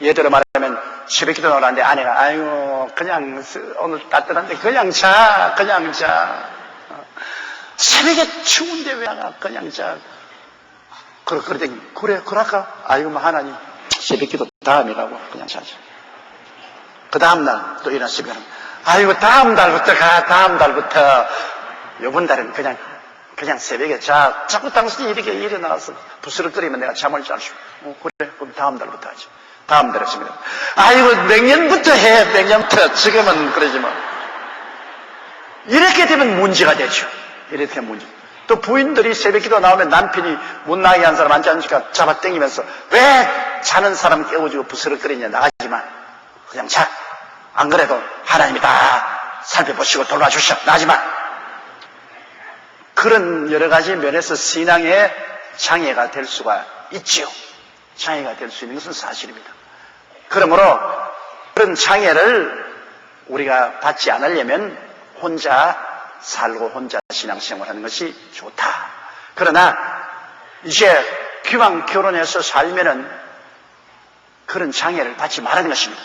예를 들어 말하면 새벽기도 나오는데 아내가 아이고 그냥 오늘 따뜻한데 그냥 자 새벽에 추운데 왜 나가 그냥 자 그러더니 그래 그럴까 아이고 뭐 하나님 새벽기도 다음에 가고 그냥 자자. 그 다음날 또 일어났으면 아이고 다음 달부터 요번 달은 그냥 새벽에 자 자꾸 당신이 이렇게 일어나서 부스럭거리면 내가 잠을 잘 수. 그래 그럼 다음 달부터 하지. 다음 달에 했습니다. 아이고 내년부터 해. 내년부터. 지금은 그러지만 이렇게 되면 문제가 되죠. 이렇게 되면 문제. 또 부인들이 새벽기도 나오면 남편이 못 나가게 한 사람 앉아니까 잡아당기면서 왜 자는 사람 깨워주고 부스럭거리냐 나가지만 그냥 자. 안 그래도 하나님이 다 살펴보시고 돌봐주셔. 나가지만 그런 여러 가지 면에서 신앙의 장애가 될 수가 있지요. 장애가 될 수 있는 것은 사실입니다. 그러므로 그런 장애를 우리가 받지 않으려면 혼자 살고 혼자 신앙생활하는 것이 좋다. 그러나 이제 기왕 결혼해서 살면은 그런 장애를 받지 말라는 것입니다.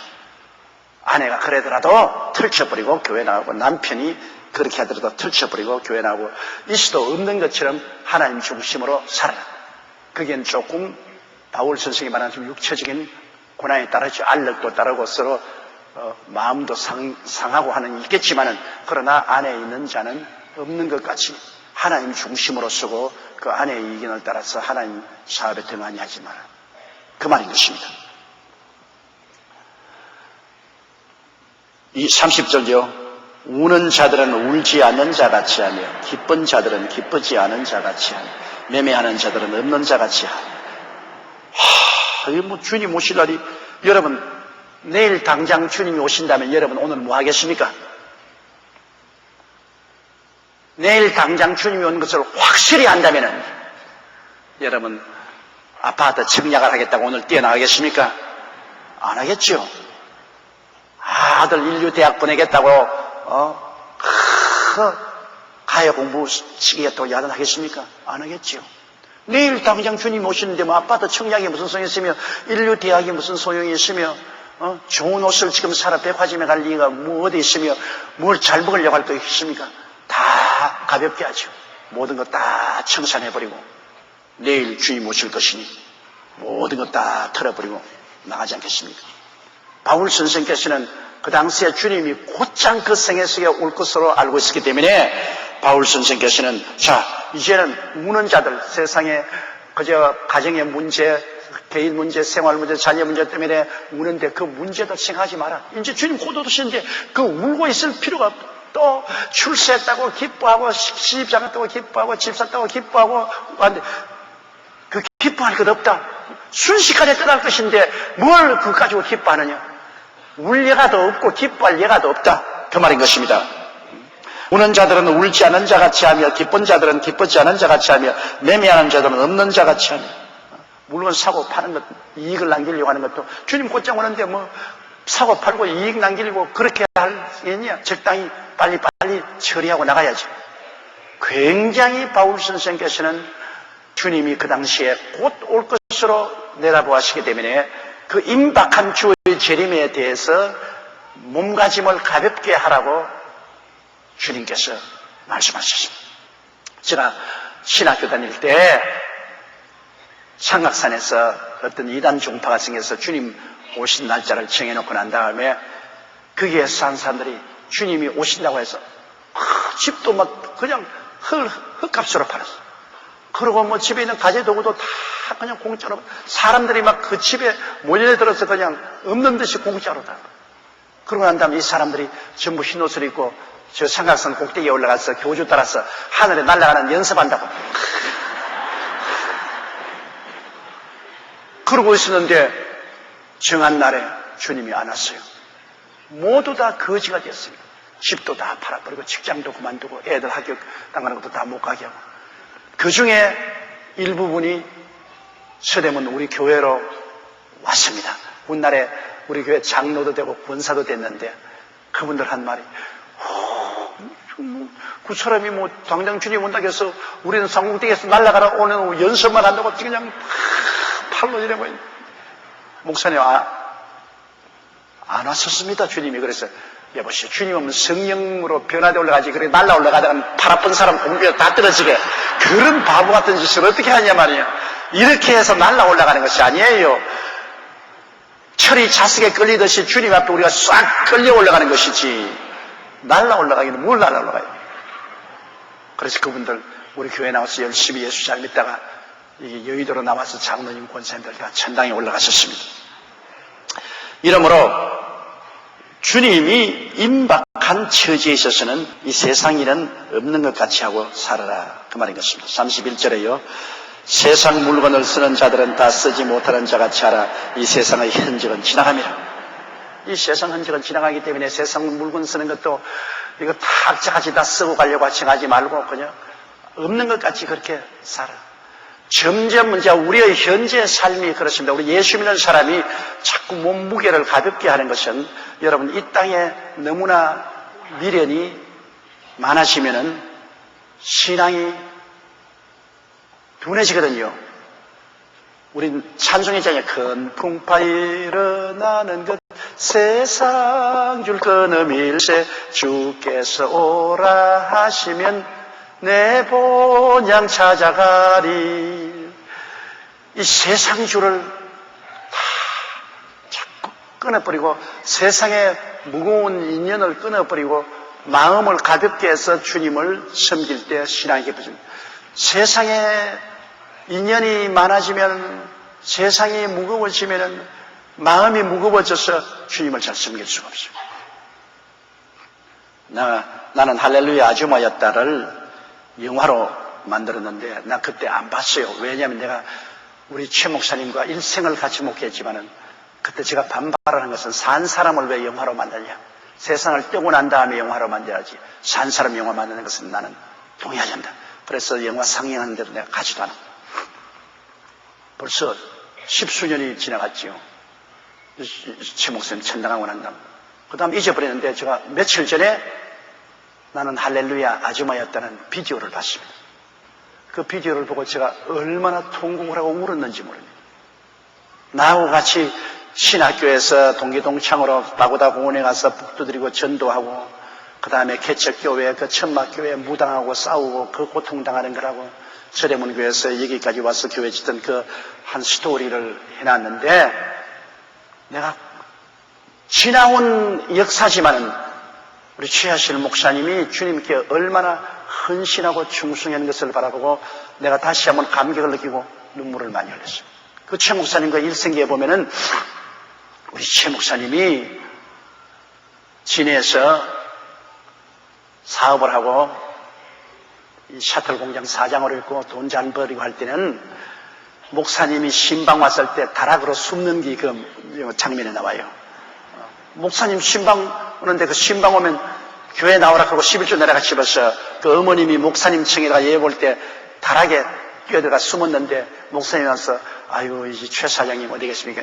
아내가 그러더라도 털쳐버리고 교회 나가고 남편이 그렇게 하더라도 털쳐버리고 교회 나가고 이수도 없는 것처럼 하나님 중심으로 살아라. 그게 조금 바울 선생이 말하는 좀 육체적인 고난에 따르죠. 알력도 따르고 서로 마음도 상하고 하는 게 있겠지만은 그러나 안에 있는 자는 없는 것 같이 하나님 중심으로 서고 그 아내의 의견을 따라서 하나님 사업에 등한히 하지 마라. 그 말인 것입니다. 이 30절요. 우는 자들은 울지 않는 자같이 하며 기쁜 자들은 기쁘지 않은 자같이 하며 매매하는 자들은 없는 자같이 하며. 이거 뭐 주님 오실 날이 여러분 내일 당장 주님이 오신다면 여러분 오늘 뭐 하겠습니까? 내일 당장 주님이 온 것을 확실히 한다면 여러분 아파트 청약을 하겠다고 오늘 뛰어나가겠습니까? 안 하겠죠. 아들 인류대학 보내겠다고 가야 공부 시키겠다고 야단하겠습니까? 안 하겠죠. 내일 당장 주님 오시는데 뭐 아파트 청약이 무슨 소용이 있으며 인류대학이 무슨 소용이 있으며 좋은 옷을 지금 사러 백화점에 갈 리가 뭐 어디 있으며 뭘 잘 먹으려고 할 거 있습니까? 다 가볍게 하죠. 모든 것 다 청산해버리고 내일 주님 오실 것이니 모든 것 다 털어버리고 나가지 않겠습니까? 바울 선생께서는 그 당시에 주님이 곧장 그 생애 속에 올 것으로 알고 있었기 때문에 바울 선생께서는 자 이제는 우는 자들 세상에 그저 가정의 문제 개인 문제 생활 문제 자녀 문제 때문에 우는데 그 문제도 생각하지 마라. 이제 주님 곧 오시는데 그 울고 있을 필요가 없다. 또 출세했다고 기뻐하고 시집 장했다고 기뻐하고 집 샀다고 기뻐하고 그 기뻐할 것 없다. 순식간에 떠날 것인데 뭘 그거 가지고 기뻐하느냐. 울 예가도 없고 기뻐할 예가도 없다. 그 말인 것입니다. 우는 자들은 울지 않은 자같이 하며 기쁜 자들은 기쁘지 않은 자같이 하며 매매하는 자들은 없는 자같이 하며. 물건 사고 파는 것 이익을 남기려고 하는 것도 주님 곧장 오는데 뭐 사고 팔고 이익 남기려고 그렇게 하겠냐. 적당히 빨리 처리하고 나가야지. 굉장히 바울 선생께서는 주님이 그 당시에 곧 올 것으로 내다보았기 때문에 그 임박한 주의 재림에 대해서 몸가짐을 가볍게 하라고 주님께서 말씀하셨습니다. 제가 신학교 다닐 때 창악산에서 어떤 이단 종파가 생겨서 주님 오신 날짜를 정해놓고 난 다음에 거기에 산 사람들이 주님이 오신다고 해서 집도 막 그냥 흙값으로 팔았어. 그리고 뭐 집에 있는 가재도구도 다 그냥 공짜로 사람들이 막 그 집에 몰려들어서 그냥 없는 듯이 공짜로 다. 그러고 난 다음에 이 사람들이 전부 흰 옷을 입고 저 삼각산 꼭대기에 올라가서 교주 따라서 하늘에 날아가는 연습한다고. 그러고 있었는데 정한 날에 주님이 안 왔어요. 모두 다 거지가 됐습니다. 집도 다 팔아버리고 직장도 그만두고 애들 학교 나가는 것도 다 못 가게 하고 그 중에 일부분이 서대문 우리 교회로 왔습니다. 훗날에 우리 교회 장로도 되고 권사도 됐는데 그분들 한 말이 그 사람이 뭐 당장 주님 온다고 해서 우리는 상궁댁에서 날아가라 오는 연습만 한다고 그냥 팔로 이러고 목사님 안 왔었습니다. 주님이 그래서 여보시오 주님은 성령으로 변화되 올라가지 그래 날라 올라가다가 팔 아픈 사람 공기가 다 떨어지게 그런 바보 같은 짓을 어떻게 하냐 말이에요. 이렇게 해서 날라 올라가는 것이 아니에요. 철이 자석에 끌리듯이 주님 앞에 우리가 싹 끌려 올라가는 것이지 날라 올라가기는 뭘 날라 올라가요. 그래서 그분들 우리 교회 나와서 열심히 예수 잘 믿다가 이게 여의도로 나와서 장로님 권사님들과 천당에 올라가셨습니다. 이러므로 주님이 임박한 처지에 있어서는 이 세상 일은 없는 것 같이 하고 살아라 그 말인 것입니다. 31절에요. 세상 물건을 쓰는 자들은 다 쓰지 못하는 자같이 하라. 이 세상의 흔적은 지나갑니다. 이 세상 흔적은 지나가기 때문에 세상 물건 쓰는 것도 이거 다 악착같이 다 쓰고 가려고 하지 말고 그냥 없는 것 같이 그렇게 살아. 점점 이제 우리의 현재 삶이 그렇습니다. 우리 예수 믿는 사람이 자꾸 몸무게를 가볍게 하는 것은 여러분 이 땅에 너무나 미련이 많아지면은 신앙이 둔해지거든요. 우린 찬송했잖아요. 큰 풍파 일어나는 것 세상 줄 끊음일세 주께서 오라 하시면 내 본향 찾아가리. 이 세상 줄을 다 자꾸 끊어버리고 세상의 무거운 인연을 끊어버리고 마음을 가볍게 해서 주님을 섬길 때 신앙이 깊어집니다. 세상에 인연이 많아지면 세상이 무거워지면 마음이 무거워져서 주님을 잘 섬길 수가 없어요. 나는 할렐루야 아주마였다를 영화로 만들었는데 나 그때 안 봤어요. 왜냐하면 내가 우리 최 목사님과 일생을 같이 목회했지만은 그때 제가 반발하는 것은 산 사람을 왜 영화로 만드냐. 세상을 떼고 난 다음에 영화로 만들어야지. 산 사람 영화 만드는 것은 나는 동의하지 않는다. 그래서 영화 상영하는데도 내가 가지도 않아. 벌써 10수년이 지나갔지요. 최 목사님 천당하고 난 다음. 그 다음 잊어버렸는데 제가 며칠 전에 나는 할렐루야 아줌마였다는 비디오를 봤습니다. 그 비디오를 보고 제가 얼마나 통곡을 하고 울었는지 모릅니다. 나하고 같이 신학교에서 동기동창으로 바고다 공원에 가서 북두드리고 전도하고 그 다음에 개척교회 그 천막교회 무당하고 싸우고 그 고통당하는 거라고 서대문 교회에서 여기까지 와서 교회 짓던 그 한 스토리를 해놨는데 내가 지나온 역사지만은 우리 최하실 목사님이 주님께 얼마나 헌신하고 충성하는 것을 바라보고 내가 다시 한번 감격을 느끼고 눈물을 많이 흘렸어요. 그 최 목사님과 일생기에 보면은 우리 최 목사님이 진해에서 사업을 하고 이 샤틀 공장 사장으로 있고 돈 잘 벌이고 할 때는 목사님이 신방 왔을 때 다락으로 숨는 게 그 장면에 나와요. 목사님 신방 오는데 그 신방 오면 교회 나오라 하고 11조 내려가 집어서 그 어머님이 목사님 층에다가 예배 볼 때 다락에 뛰어들어가 숨었는데 목사님이 와서 아유 이제 최 사장님 어디 계십니까?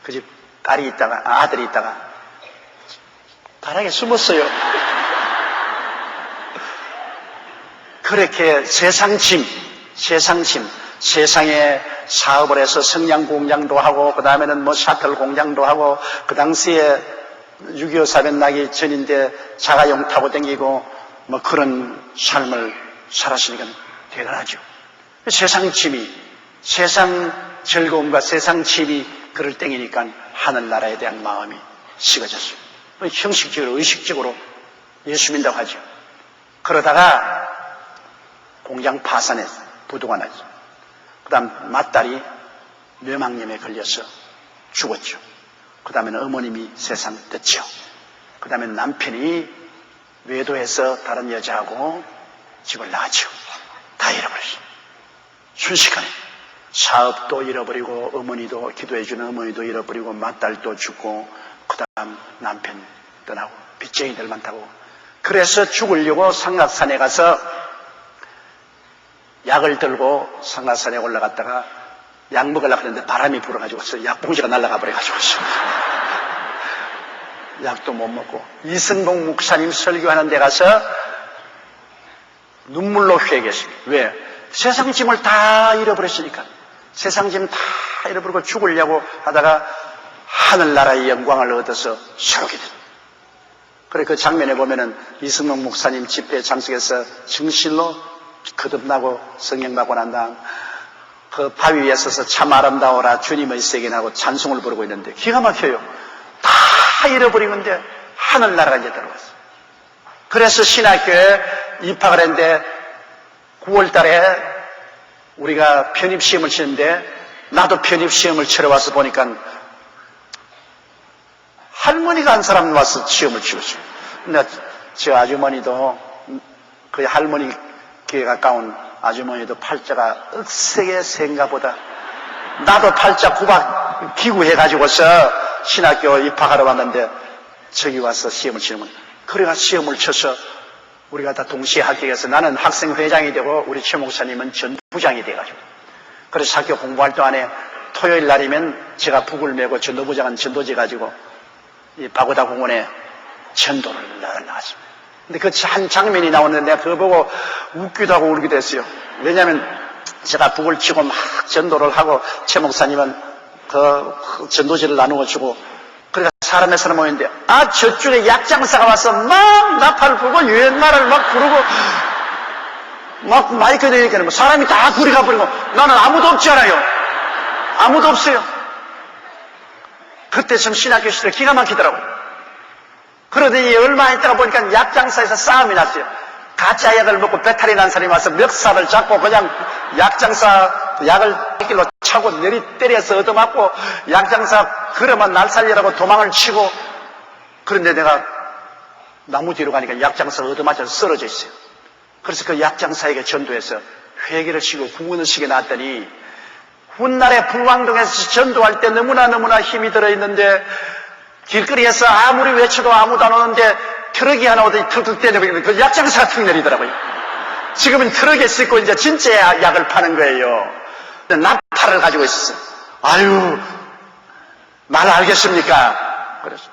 그 집 딸이 있다가 아들이 있다가 다락에 숨었어요. 그렇게 세상짐 세상에 사업을 해서 성냥 공장도 하고 그 다음에는 뭐 샤틀 공장도 하고 그 당시에 6.25 사변 나기 전인데 자가용 타고 다니고 뭐 그런 삶을 살았으니까 대단하죠. 세상 즐거움과 세상 짐이 그를 땡기니까 하늘나라에 대한 마음이 식어졌어요. 형식적으로 의식적으로 예수 믿는다고 하죠. 그러다가 공장 파산에 부도가 나죠. 그 다음 맏딸이 뇌망염에 걸려서 죽었죠. 그 다음에는 어머님이 세상 떴죠. 그 다음에 남편이 외도해서 다른 여자하고 집을 나갔죠. 다 잃어버렸어요. 순식간에 사업도 잃어버리고 어머니도 기도해주는 어머니도 잃어버리고 맏딸도 죽고 그 다음 남편 떠나고 빚쟁이들 많다고 그래서 죽으려고 상락산에 가서 약을 들고 상락산에 올라갔다가 약 먹으려고 했는데 바람이 불어가지고 약봉지가 날아가 버려가지고 약도 못 먹고 이승복 목사님 설교하는 데 가서 눈물로 회개했습니다. 왜? 세상 짐을 다 잃어버렸으니까. 세상 짐 다 잃어버리고 죽으려고 하다가 하늘나라의 영광을 얻어서 새롭게 됐다. 그래 그 장면에 보면은 이승복 목사님 집회 장석에서 정실로 거듭나고 성령 받고 난 다음 그 바위 위에 서서 참 아름다워라 주님의 세계하고 찬송을 부르고 있는데 기가 막혀요. 다 잃어버린 건데 하늘나라가 이제 들어갔어요. 그래서 신학교에 입학을 했는데 9월 달에 우리가 편입시험을 치는데 나도 편입시험을 치러 와서 보니까 할머니가 한 사람 와서 시험을 치웠어요. 근데 저 아주머니도 그 할머니 귀에 가까운 아주머니도 팔자가 억세게 센가 보다. 나도 팔자 구박 기구해가지고서 신학교 입학하러 왔는데 저기 와서 시험을 치는 거예요. 그래가 시험을 쳐서 우리가 다 동시에 합격해서 나는 학생회장이 되고 우리 최 목사님은 전부장이 돼가지고 그래서 학교 공부할 동안에 토요일 날이면 제가 북을 메고 전도부장은 전도지 가지고 이 바고다 공원에 전도를 나갔습니다. 근데 그 한 장면이 나오는데 내가 그거 보고 웃기도 하고 울기도 했어요. 왜냐하면 제가 북을 치고 막 전도를 하고 최 목사님은 그 전도지를 나누어 주고 그러니까 사람의 사람 모였는데 저쪽에 약장사가 와서 막 나팔을 불고 유행말을 막 부르고 막 마이크 대니까 사람이 다 구리 가버리고 나는 아무도 없잖아요. 아무도 없어요. 그때 좀 신학교 시절 기가 막히더라고요. 그러더니 얼마 있다가 보니까 약장사에서 싸움이 났어요. 가짜 약을 먹고 배탈이 난 사람이 와서 멱살을 잡고 그냥 약장사 약을 길로 차고 내리 때려서 얻어맞고 약장사 그러면 날 살리라고 도망을 치고 그런데 내가 나무 뒤로 가니까 약장사가 얻어맞아서 쓰러져 있어요. 그래서 그 약장사에게 전도해서 회개를 시키고 구원을 시켜 놨더니 훗날에 불광동에서 전도할 때 너무나 힘이 들어있는데 길거리에서 아무리 외쳐도 아무도 안 오는데 트럭이 하나 오더니 턱턱 때려버리면 그 약장사가 턱 내리더라고요. 지금은 트럭에 싣고 이제 진짜 약을 파는 거예요. 나팔을 가지고 있었어요. 아유, 말 알겠습니까? 그래서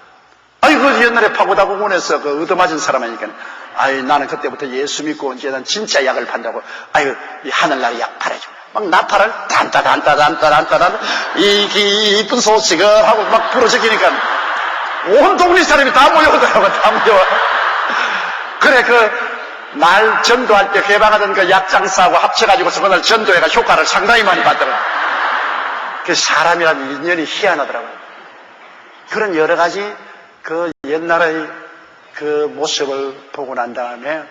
아이고 옛날에 파고다 공원에서 그 얻어맞은 사람 하니까 아유 나는 그때부터 예수 믿고 이제 난 진짜 약을 판다고 아유 이 하늘나라 약 팔아줘. 막 나팔을 단따단따단따단따단 이 기쁜 소식을 하고 막 부러지니까 온 동네 사람이 다 모여오더라고. 다 모여. 그래 그 날 전도할 때 회방하던 그 약장사하고 합쳐가지고서 그날 전도회가 효과를 상당히 많이 받더라고. 그 사람이라는 인연이 희한하더라고요. 그런 여러 가지 그 옛날의 그 모습을 보고 난 다음에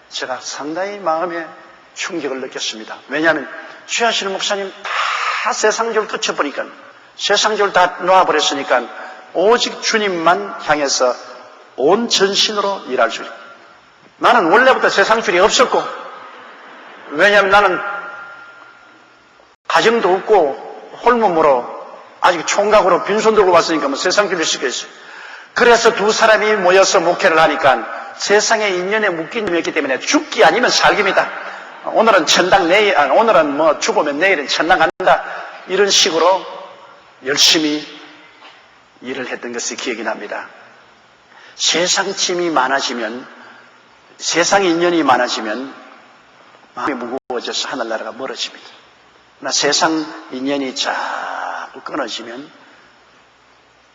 제가 상당히 마음에 충격을 느꼈습니다. 왜냐하면 최하실 목사님 다 세상적으로 끝쳐버리니까 세상적으로 다 놓아버렸으니까 오직 주님만 향해서 온 전신으로 일할 수 있어요. 나는 원래부터 세상줄이 없었고 왜냐하면 나는 가정도 없고 홀몸으로 아직 총각으로 빈손 들고 왔으니까 뭐 세상줄이 있었겠어요. 그래서 두 사람이 모여서 목회를 하니까 세상의 인연에 묶인 힘이 있기 때문에 죽기 아니면 살기입니다. 오늘은 천당 내일, 오늘은 뭐 죽으면 내일은 천당 간다. 이런 식으로 열심히 일을 했던 것이 기억이 납니다. 세상 짐이 많아지면, 세상 인연이 많아지면 마음이 무거워져서 하늘나라가 멀어집니다. 그러나 세상 인연이 자꾸 끊어지면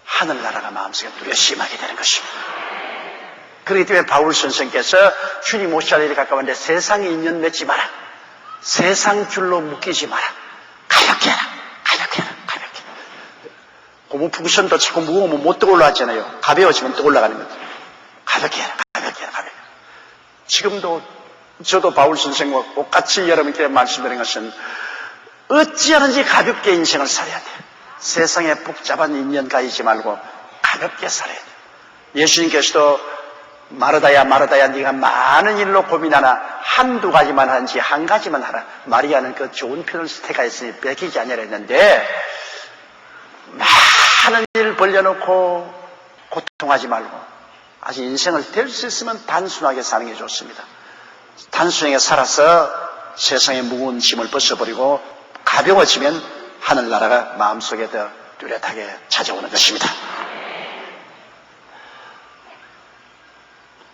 하늘나라가 마음속에 뚜렷심하게 되는 것입니다. 그렇기 때문에 바울 선생께서 주님 오실 일이 가까운데 세상의 인연 맺지 마라. 세상 줄로 묶이지 마라. 가볍게 해라. 가볍게 해라. 가볍게. 고무 풍선도 자꾸 무거우면 못 떠올라 하잖아요. 가벼워지면 떠올라가는 거죠. 가볍게 해라. 가볍게 해라. 가볍게. 지금도 저도 바울 선생과 똑같이 여러분께 말씀드린 것은 어찌하는지 가볍게 인생을 살아야 돼요. 세상에 복잡한 인연 가지지 말고 가볍게 살아야 돼요. 예수님께서도 마르다야 마르다야 네가 많은 일로 고민하나 한두 가지만 하는지 한 가지만 하라. 마리아는 그 좋은 편을 택하였으니 뺏기지 아니하라 했는데 많은 일 벌려놓고 고통하지 말고 아직 인생을 될 수 있으면 단순하게 사는 게 좋습니다. 단순하게 살아서 세상의 무거운 짐을 벗어버리고 가벼워지면 하늘나라가 마음속에 더 뚜렷하게 찾아오는 것입니다.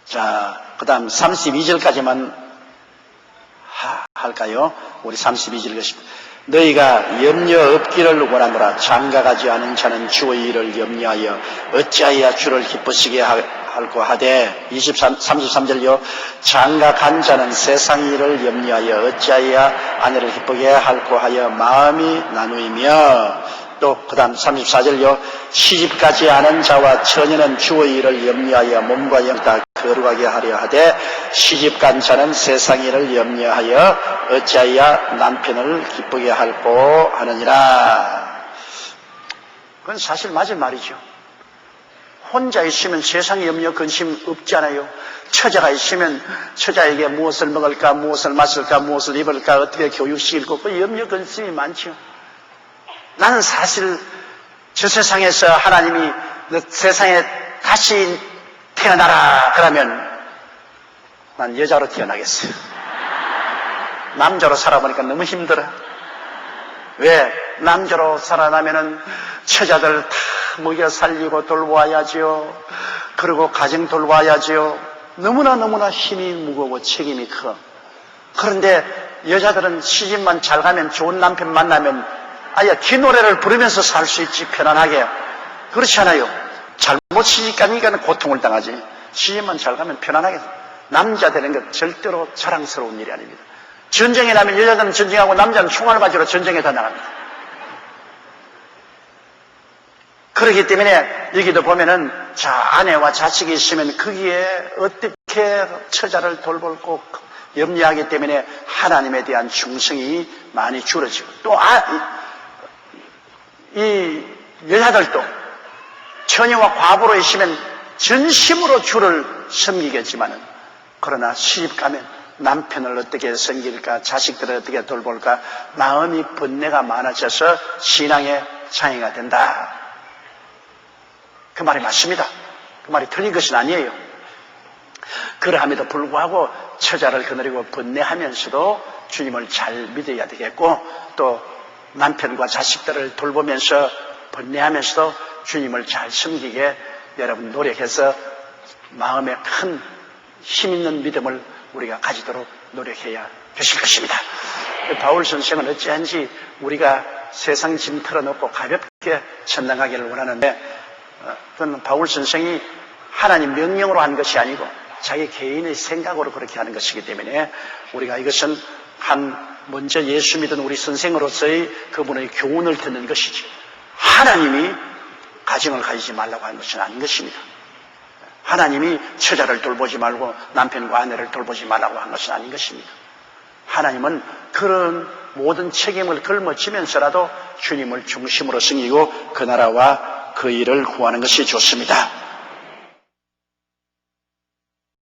자, 그 다음 32절까지만 할까요? 우리 32절 것입니다. 너희가 염려 없기를 원하노라. 장가가지 않은 자는 주의 일을 염려하여 어찌하여 주를 기쁘시게 할고 하되 33절요. 장가간 자는 세상 일을 염려하여 어찌하여 아내를 기쁘게 할고 하여 마음이 나누이며 또 그 다음 34절요. 시집가지 않은 자와 처녀는 주의 일을 염려하여 몸과 영 다 거룩하게 하려 하되 시집간 자는 세상 일을 염려하여 어찌하여 남편을 기쁘게 할고 하느니라. 그건 사실 맞은 말이죠. 혼자 있으면 세상 염려 근심 없잖아요. 처자가 있으면 처자에게 무엇을 먹을까, 무엇을 마실까, 무엇을 입을까, 어떻게 교육시킬까, 그 염려 근심이 많죠. 나는 사실 저 세상에서 하나님이 너 세상에 다시 태어나라 그러면 난 여자로 태어나겠어요. 남자로 살아보니까 너무 힘들어. 왜? 남자로 살아나면은 처자들 다 먹여 살리고 돌보아야지요. 그리고 가정 돌보아야지요. 너무나 힘이 무거워 책임이 커. 그런데 여자들은 시집만 잘 가면 좋은 남편 만나면 아예 기 노래를 부르면서 살 수 있지, 편안하게. 그렇지 않아요. 잘못 시집 가니까 고통을 당하지. 시집만 잘 가면 편안하게. 남자 되는 것 절대로 자랑스러운 일이 아닙니다. 전쟁에 나면 여자들은 전쟁하고 남자는 총알 가지러 전쟁에 다 나갑니다. 그렇기 때문에 여기도 보면은 자, 아내와 자식이 있으면 거기에 어떻게 처자를 돌볼고 염려하기 때문에 하나님에 대한 충성이 많이 줄어지고 또 이 여자들도 처녀와 과부로 있으면 전심으로 주를 섬기겠지만은 그러나 시집 가면 남편을 어떻게 섬길까, 자식들을 어떻게 돌볼까 마음이 번뇌가 많아져서 신앙의 장애가 된다. 그 말이 맞습니다. 그 말이 틀린 것은 아니에요. 그러함에도 불구하고 처자를 거느리고 번뇌하면서도 주님을 잘 믿어야 되겠고 또 남편과 자식들을 돌보면서 번뇌하면서도 주님을 잘 섬기게 여러분 노력해서 마음에 큰 힘 있는 믿음을 우리가 가지도록 노력해야 되실 것입니다. 바울 선생은 어찌한지 우리가 세상 짐 털어놓고 가볍게 천당하기를 원하는데 그건 바울 선생이 하나님 명령으로 한 것이 아니고 자기 개인의 생각으로 그렇게 하는 것이기 때문에 우리가 이것은 먼저 예수 믿은 우리 선생으로서의 그분의 교훈을 듣는 것이지 하나님이 가정을 가지지 말라고 하는 것은 아닌 것입니다. 하나님이 처자를 돌보지 말고 남편과 아내를 돌보지 말라고 하는 것은 아닌 것입니다. 하나님은 그런 모든 책임을 걸머쥐면서라도 주님을 중심으로 섬기고 그 나라와 그 일을 구하는 것이 좋습니다.